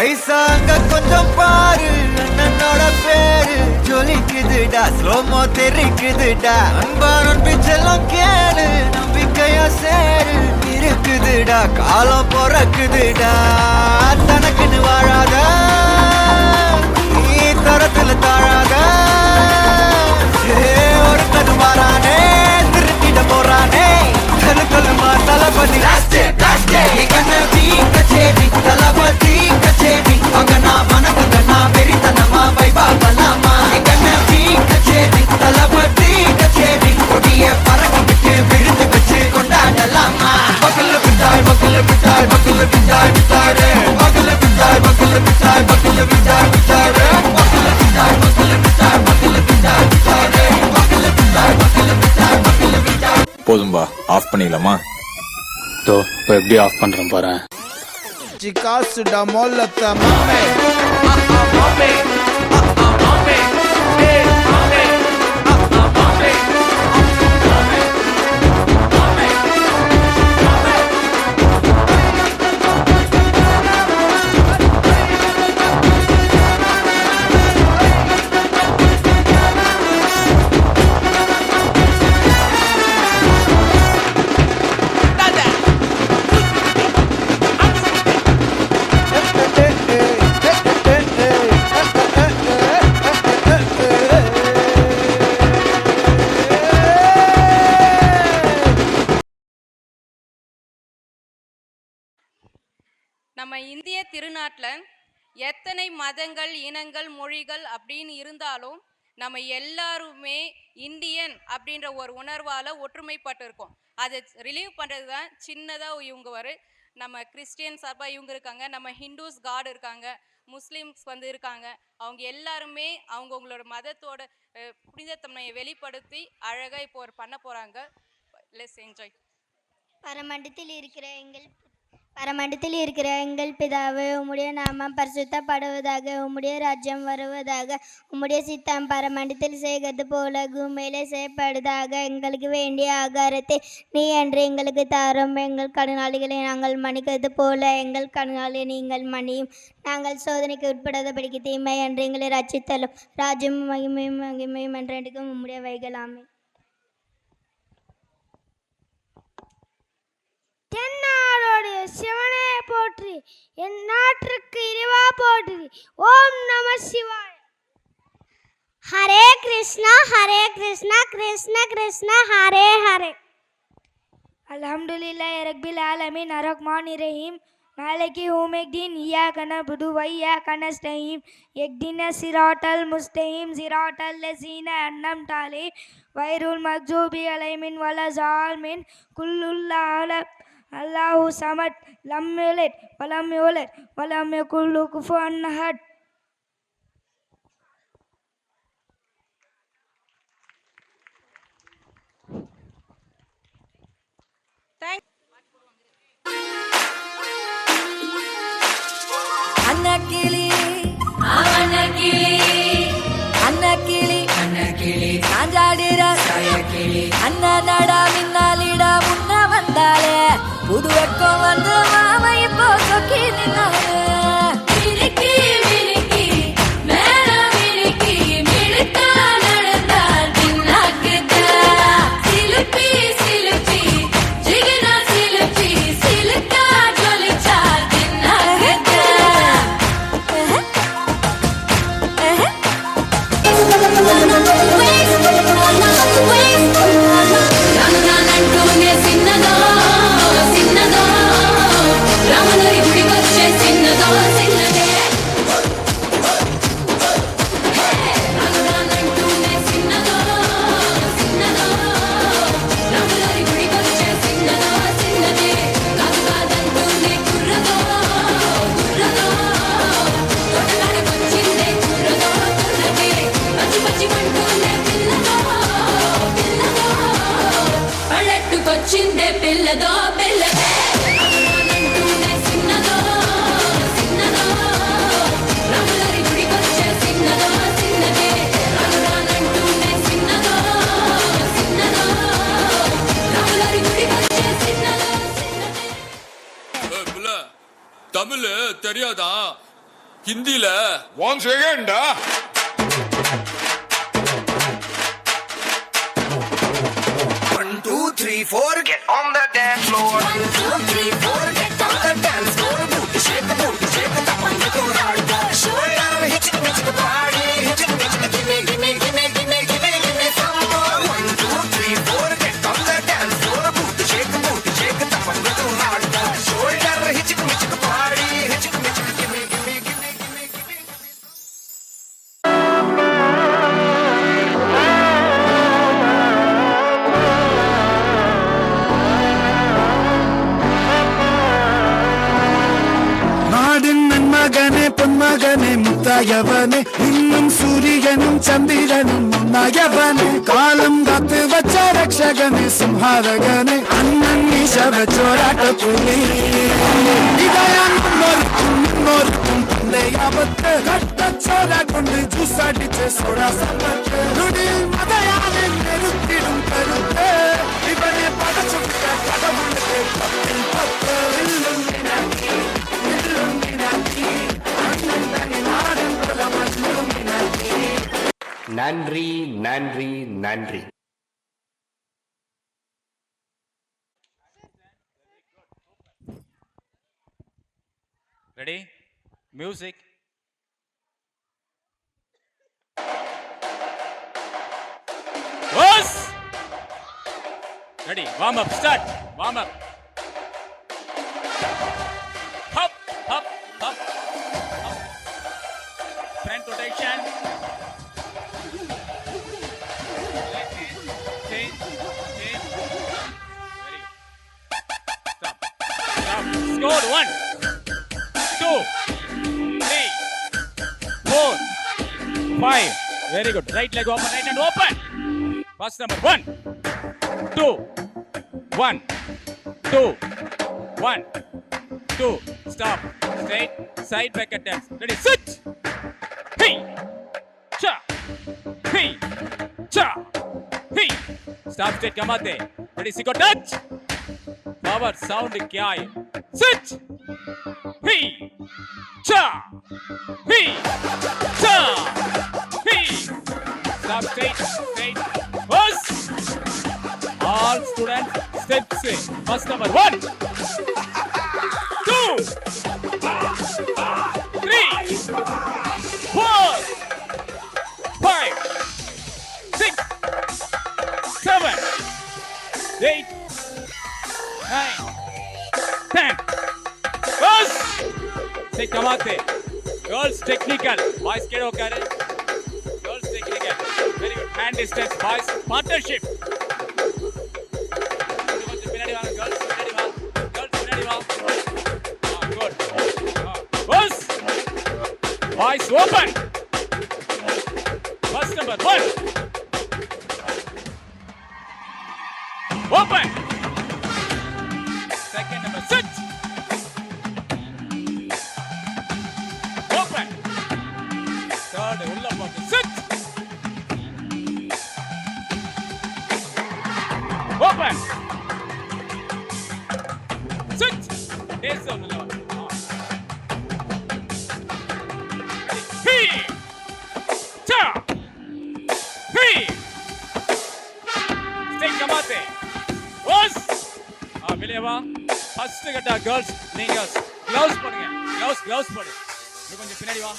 ஐசாங்க கொஞ்சம் பாரு அண்ணனோட பேரு ஜொலிக்குதுடா ஸ்லோமோ தெரிக்குதுடா அன்பான பிச்செல்லாம் கேளு நம்பிக்கையா சேரு இருக்குதுடா காலம் பிறக்குதுடா தனக்குன்னு வாழாத நீ தரத்துல தாழாத ஒரு கது மாறானே திருட்டிட போறானே கலுமா தளபதி கச்சேரி தளபதி கச்சேரி அங்கனா வனக்கண்ணா வெறித்தனமா வைபா பலாமா கச்சேரி தளபதி கச்சேரி கொடிய பறக்க விட்டு விழுந்து வச்சு கொண்டாடலாமா பக்கல்ல பிட்டாய் பக்கல்ல பிட்டாய் பக்கல்ல பிட்டாய் பிட்டாரே பக்கல்ல பிட்டாய் பக்கல்ல பிட்டாய் பக்கல்ல பிட்டாய் பிட்டாரே பக்கல்ல பிட்டாய் பக்கல்ல பிட்டாய் பக்கல்ல பிட்டாய் பிட்டாரே பக்கல்ல பிட்டாய் பக்கல்ல பிட்டாய் பக்கல்ல பிட்டாய். போதும்பா ஆஃப் பண்ணிடலாமா? தோ இப்போ எப்படி ஆஃப் பண்றேன் பாரு. Chicasso da mollata mame. Mame. நம்ம இந்திய திருநாட்டில் எத்தனை மதங்கள் இனங்கள் மொழிகள் அப்படின்னு இருந்தாலும் நம்ம எல்லாருமே இந்தியன் அப்படின்ற ஒரு உணர்வால் ஒற்றுமைப்பட்டு இருக்கோம். அதை ரிலீவ் பண்ணுறது தான் சின்னதாக இவங்க நம்ம கிறிஸ்டியன் சார்பாக இவங்க இருக்காங்க, நம்ம ஹிந்துஸ் காட் இருக்காங்க, முஸ்லீம்ஸ் இருக்காங்க. அவங்க எல்லாருமே அவங்கவுங்களோட மதத்தோட புனிதத்தன்மையை வெளிப்படுத்தி அழகாக இப்போ பண்ண போகிறாங்க. Let's enjoy. பரமண்டத்தில் இருக்கிற எங்கள் பிதாவே, உம்முடைய நாமம் பரிசுத்தப்படுவதாக, உம்முடைய ராஜ்யம் வருவதாக, உம்முடைய சித்தம் பரமண்டத்தில் செய்கிறது போல பூமியிலே செய்யப்படுவதாக. எங்களுக்கு வேண்டிய ஆகாரத்தை நீ என்று எங்களுக்கு தாரும். எங்கள் கடனாளிகளை நாங்கள் மன்னிக்கிறது போல எங்கள் கடனாளியை நீங்கள் மன்னியும். நாங்கள் சோதனைக்கு உட்படாதபடிக்கு தீமை என்று எங்களை ரட்சித்தலும். ராஜ்யம் மகிமையும் மகிமையும் என்றென்றைக்கும் உம்முடைய வைகளாமே. தென்னாடுடைய சிவனே போற்றி, என் நாட்டிற்கு இறைவா போற்றி. ஓம் நம சிவாய. ஹரே கிருஷ்ணா கிருஷ்ணா கிருஷ்ணா ஹரே ஹரே. அல்ஹம்துலில்லாஹி ரப்பில் ஆலமீன் அர்ரஹ்மானிர் ரஹீம் மாலிகி யௌமிddin இய்யாக நஅபுது வ இய்யாக நஸ்தஈன் இஹ்தினஸ் ஸிராத்தல் முஸ்தகீம் ஸிராத்தல் லஸீன அன்அம்த அலைஹிம் கைருல் மக்தூபி அலைஹிம் வலஸாலிமீன். குல்லுல்லாஹு அல்லாஹு சமத் லம் யலித் வலம் யூலத் வலம் யகுல் லஹு குஃபுவன் அஹத். அன்னக்கிளி சாஞ்சாடுற அண்ணனடா மின்னாலிடா முன்ன வந்தாலே புது வெக்கம் வந்து மாமா இப்போ சொக்கி நின்னாலே. தமிழ் தெரியாதா? ஹிந்தில one செகண்டா. One, two, three, four, get on the dance floor. 1, 2, 3, 4, get on the dance floor. Booty shake, tap on the floor. Shoulder, hit it, make it party. Hit it, give me, give me, give me, give me, give me, give me some more. 1, 2, 3, 4, get on the dance floor. Booty shake, tap on the floor. Shoulder, hit it, make it party. Hit it, make it, give me, give me, give me, give me, give me. மகனே பொன்மகனே முத்தாயவனே, இன்னும் சூரியனும் சந்திரனும் முன்னாயவனே, காலம் காத்து வச்ச ரக்ஷகனே சிம்ஹாரகனே, அண்ணன் நீசவச்சோராட்ட புலி இதயம் முன்னோருக்கும் தந்தையாபத்து கட்டச்சோர கொண்டு ஜூஸ் அடிச்சு சோடா சம்பத்து நுடில் மதையாவின் நிறுத்திடும் கருத்து இவனை படச்சு கடவுளுக்கு பத்தில் பத்து நன்றி நன்றி நன்றி. Ready music. Ready warm up start. Warm up. Hub hub hub. Front rotation. Very 3, 4, 5. Very good. Right leg open, right hand open. First number 1, 2, 1, 2, 1, 2. Stop. Straight. Side back attempts. Ready. Sit. Hey. Cha. Hey. Cha. Hey. Stop straight. Kamate. Ready. Siko touch. Power sound क्या है? Sit. Hey. Cha. Hey. Cha. Hey. Stop straight. Straight. Us. All students steps in. First number 1, 2, 3, 4, 5, 6, 7, 8, 9, 10. Girls, say kamate. Girls technical. Boys kid hoकर. Girls technical. Very good. Hand distance. Boys partnership. Girls pinadi va. Good. Boys. Boys open. First number 1. Open. Second number, sit. Open. Third, ulla potu, sit. Open. Sit. Taste of ulla. Hey. Cha. Hey. Stay kamate. Boss. வெளியே வா. First கட்டா girls நீங்க gloves போடுங்க. Gloves போடு. நீ கொஞ்சம் பின்னாடி வா.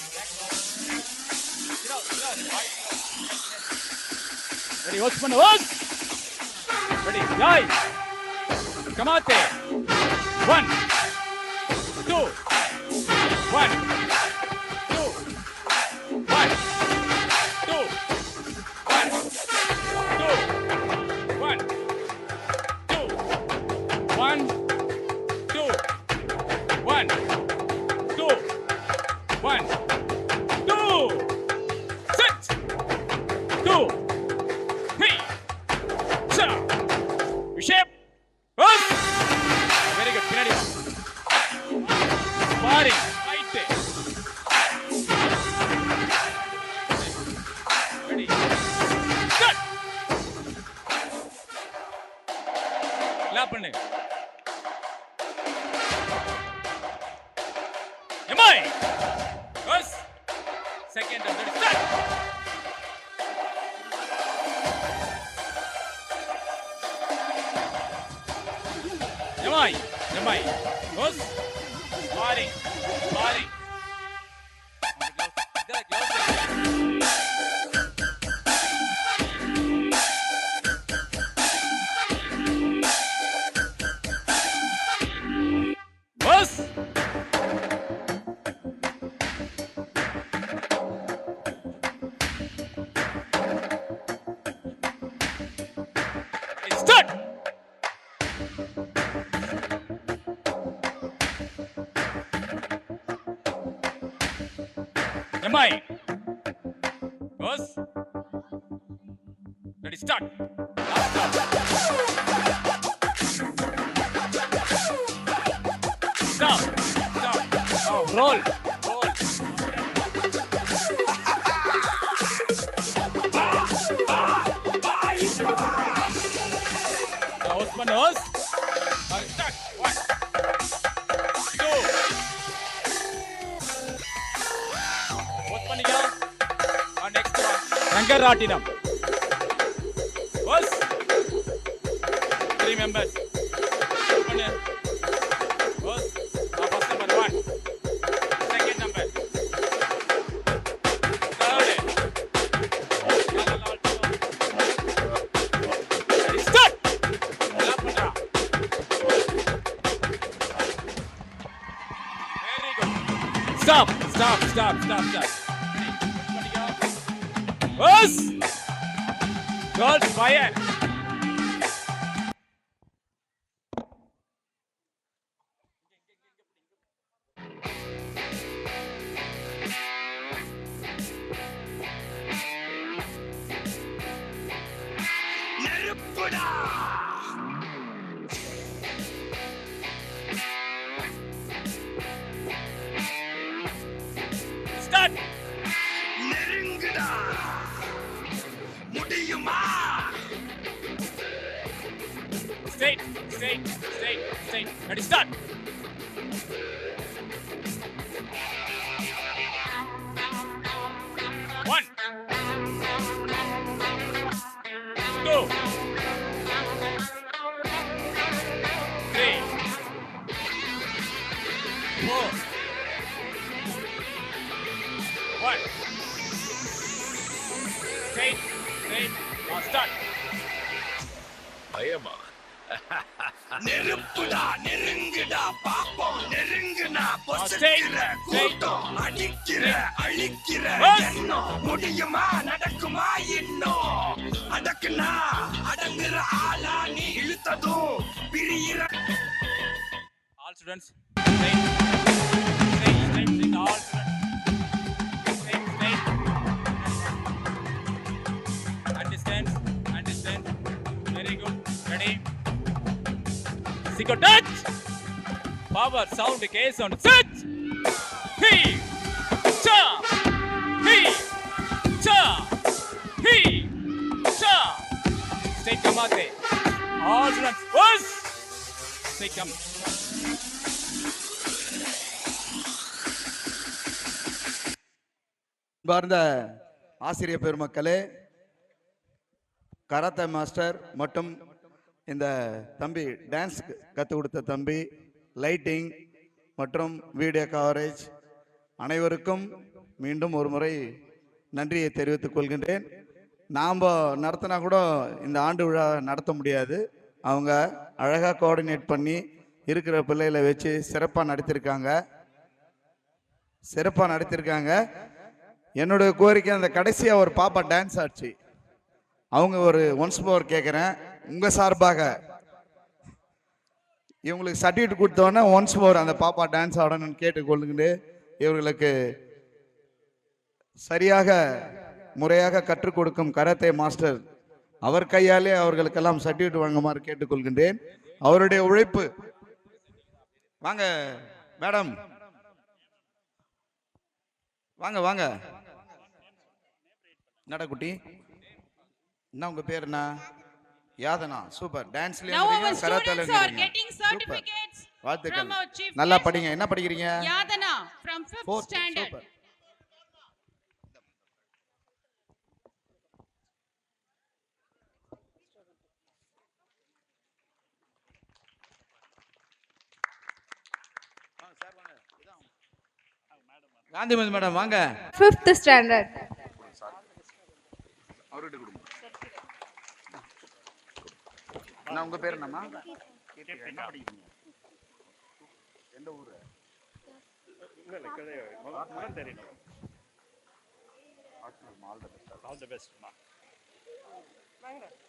ரெடி வாட்ச் பண்ணு வாட்ச். Ready joy. கமாத்தே. 1 2 1 2 1 2 1 2 1 2 1 2 1 2 1 2 sit 2 3 cha shape us very good pinadi sparring fight ready cut clap பண்ணு. Am I? Yes. Second and third. Start. Am I? Yes. Sparring. Yes. Start. Am I? Yes. Ready, start. Last stop. Stop. Oh, roll. Osman Os. Start. 1 2 Osman here. Next one. Rangar Ratinam. Os. 3 members. Osman here. Os. First number 1. Second number. Third. Start. Very good. Stop. Us. Girls fire. நெருப்புடா start. நெருங்குடா முடியுமா straight straight straight straight. Ready start. One, 2, 3, 4, 1. Straight, straight. Now start. பயமா நெருப்புடா நெருங்குடா பாப்போம் நெருங்குனா பொசுக்கிற கூட்டம் அடிக்கிற அழிக்கிற எண்ணம் முடியுமா நடக்குமா இன்னும் அடக்குனா அடங்குற ஆளா நீ இழுத்ததும் பிரியிற All students, straight, straight, straight, straight. All students, straight, straight. Understand, understand. Very good. Ready? Siko touch. Power sound, K sound. Set. He. Cha. He. Cha. He. Cha. Straight kamate. All students, first. Straight come. அன்பார்ந்த ஆசிரியர் பெருமக்களே, karate master மற்றும் இந்த தம்பி dance கற்றுக் கொடுத்த தம்பி, lighting மற்றும் வீடியோ கவரேஜ் அனைவருக்கும் மீண்டும் ஒரு முறை நன்றியை தெரிவித்துக் கொள்கின்றேன். நாம் நடத்தினா கூட இந்த ஆண்டு விழா நடத்த முடியாது. அவங்க அழகாக கோஆர்டினேட் பண்ணி இருக்கிற பிள்ளைகளை வச்சு சிறப்பாக நடத்தியிருக்காங்க. என்னுடைய கோரிக்கை, அந்த கடைசியாக ஒரு பாப்பா டான்ஸ் ஆச்சு, அவங்க ஒரு ஒன்ஸ் மோர் கேட்குறேன் உங்கள் சார்பாக. இவங்களுக்கு சர்டிஃபிகேட் கொடுத்தோன்னே ஒன்ஸ் மோர் அந்த பாப்பா டான்ஸ் ஆடணும்னு கேட்டுக்கொள்ளுங்க. இவர்களுக்கு சரியாக முறையாக கற்றுக் கொடுக்கும் கராத்தே மாஸ்டர் அவர் கையாலே அவர்களுக்கெல்லாம் சர்டிஃபிகேட் வழங்குமாறு கேட்டுக்கொள்கின்றேன். அவருடைய உழைப்பு. வாங்க மேடம், வாங்க வாங்க. நடக்குட்டி, என்ன உங்க பேர் என்ன? யாதனா. சூப்பர். டான்ஸ்லயும் கராத்தேலயும் வாழ்த்துக்கள். நல்லா படிங்க. என்ன படிக்கிறீங்க? Yadhana from 5th standard. Super. Gandhimathi madam வாங்க. 5th standard. அவர்கிட்ட கொடுங்க. நான் உங்க பேர் என்னம்மா? என்ன படிக்கிறீங்க? எந்த ஊரு?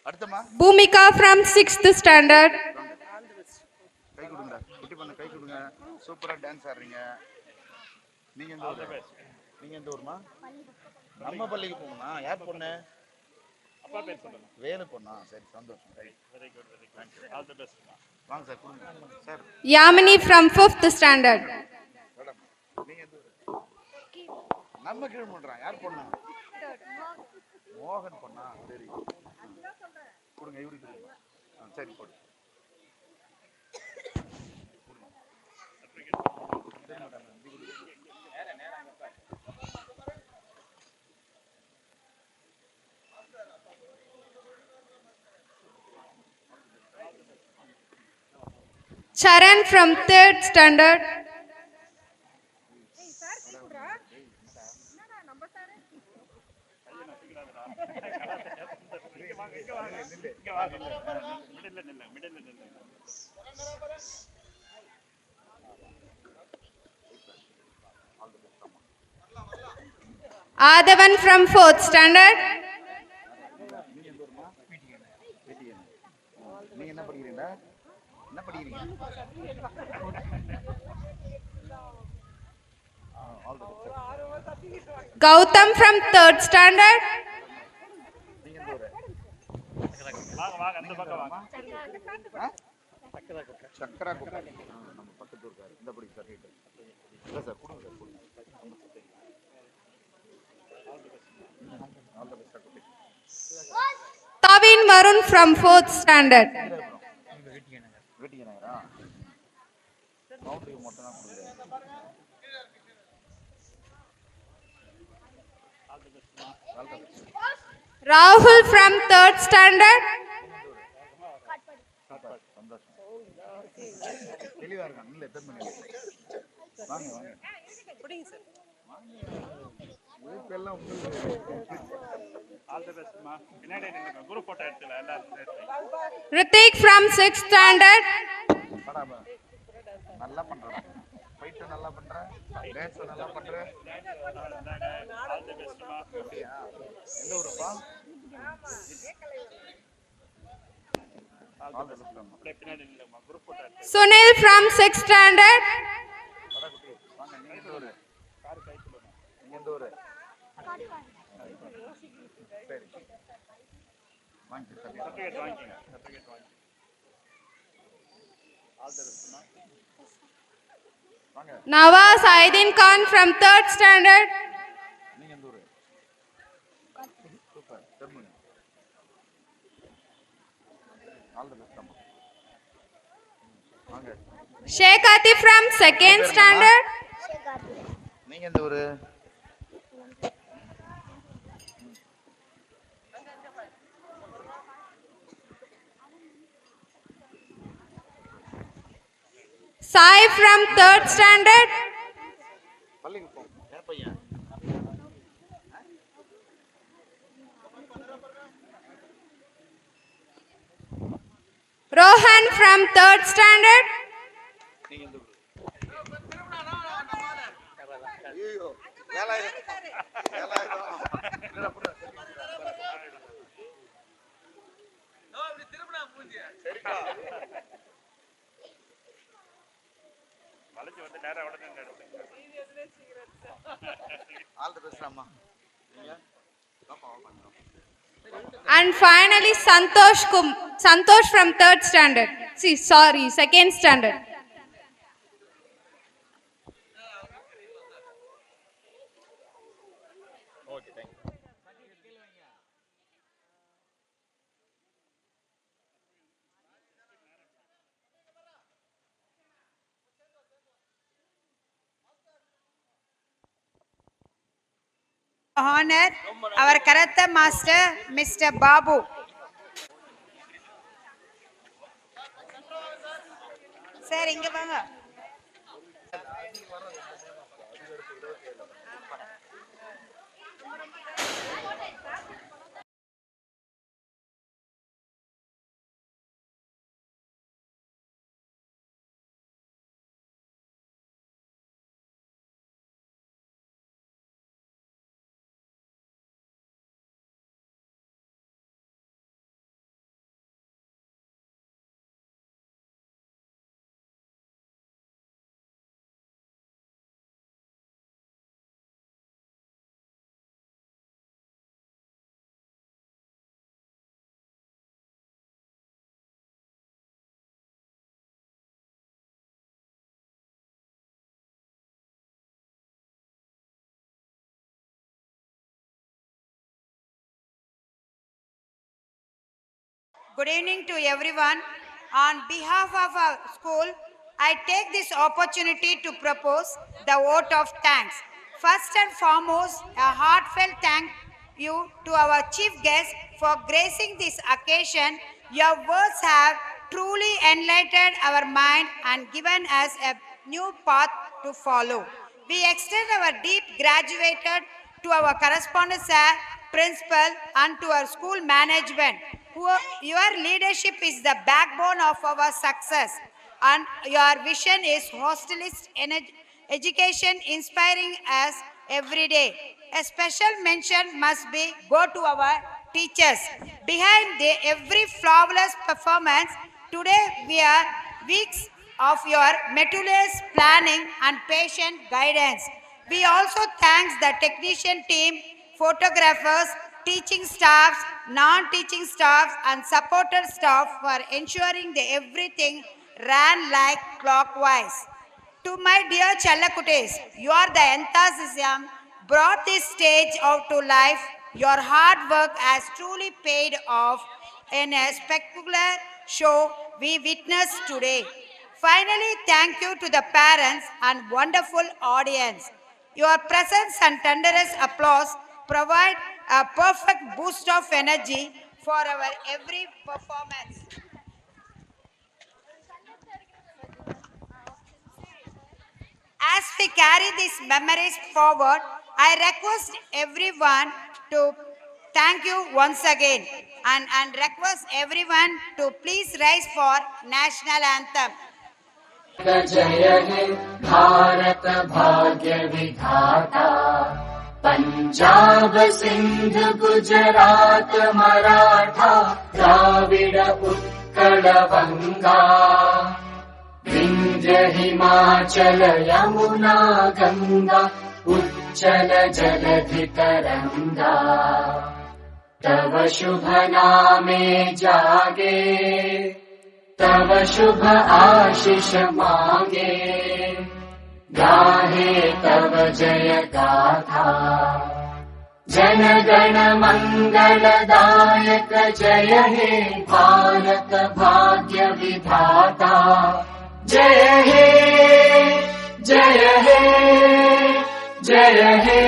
அடுத்தமா Bhumika from 6th standard. கை கொடுங்க. குட்டி பண்ண கை கொடுங்க. சூப்பரா டான்ஸ் ஆடுறீங்க. நீங்க எந்த ஊரு? நீங்க எந்த ஊர்மா? நம்ம பள்ளிக்கு போகணுமா? யார் பொண்ணு? அப்பா பேர் சொல்லுங்க. வேலு பொண்ணா? சரி, சந்தோஷம். Very good, very good. All the best. வாங்க சார், கொடுங்க sir. Yamini from 5th standard. Madam, நீங்க எந்த ஊரு? நம்ம கீழ பண்றான். யார் பொண்ணு? மோகன் பொண்ணா? சரி, கொடுங்க. இவருக்கு கொடுங்க. சரி, போடு. Charan from 3rd standard. Adavan from 4th standard. நீங்க என்ன படிக்கிறீங்க? என்ன படிக்கிறீங்க? Gautam from 3rd standard. Tavin Varun from 4th standard. Rahul from 3rd standard. Ritik from 6th standard. நல்லா பண்றடா ஃபைட் நல்லா பண்ற டான்ஸ் நல்லா பண்ற அப்படியா எந்த ஊருப்பா Sunil from 6th standard. வாங்க நீங்க எந்த ஊரு நீங்க எந்த ஊரு சரி வாங்க சர்டிஃபிகேட் வாங்கிங்க சர்டிஃபிகேட் வாங்கி ஆல் தி பெஸ்ட்மா Nawaz Aidin Khan from 3rd standard. நீங்க எந்த ஊரு சூப்பர் தெம்முங்க ஆல் தி பெஸ்ட்மா வாங்க Sheikh Atif from 2nd standard. நீங்க எந்த ஊரு Sai from 3rd standard. பள்ளிக்கு போ யார் பையன் Rohan from 3rd standard. நீங்க எந்த ஊரு ஐயோ ஏலாயிரம் என்னடா புள்ள நோ அப்படி திரும்பனா மூஞ்சி சரிப்பா வளைச்சு வந்து நேரா உடனே நடந்து ஆல் தி பெஸ்ட் அம்மா நீங்க And finally Santosh from 3rd standard. Sorry, 2nd standard. Okay thank you Honor our Karate master Mr. Babu. Sir, inga vaanga. Good evening to everyone. On behalf of our school, I take this opportunity to propose the vote of thanks. First and foremost, a heartfelt thank you to our chief guest for gracing this occasion. Your words have truly enlightened our mind and given us a new path to follow. We extend our deep gratitude to our correspondent sir, principal, and to our school management. Your leadership is the backbone of our success, and your vision is hostilist education inspiring us every day. A special mention must be go to our teachers. Behind every flawless performance, today we are weeks of your meticulous planning and patient guidance. We also thank the technician team, photographers, teaching staffs, non-teaching staffs and supporter staff for ensuring that everything ran like clockwise. To my dear Challakutes, your the enthusiasm brought this stage out to life. Your hard work has truly paid off in a spectacular show we witnessed today. Finally, thank you to the parents and wonderful audience. Your presence and tenderest applause provide a perfect boost of energy for our every performance. As we carry these memories forward, I request everyone to thank you once again and request everyone to please rise for national anthem. जय हे भारत भाग्य विधाता पंजाब सिंध गुजरात मराठा द्राविड उत्कल बंगा विंध्य हिमाचल यमुना गंगा उच्चल जलधि तरंगा तव शुभ नामे जागे तव शुभ आशीष मांगे गाहे तव जय गाथा जन गण मंगलदायक जय हे भारत भाग्य विधाता जय हे जय हे जय हे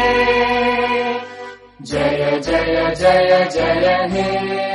जय जय जय जय हे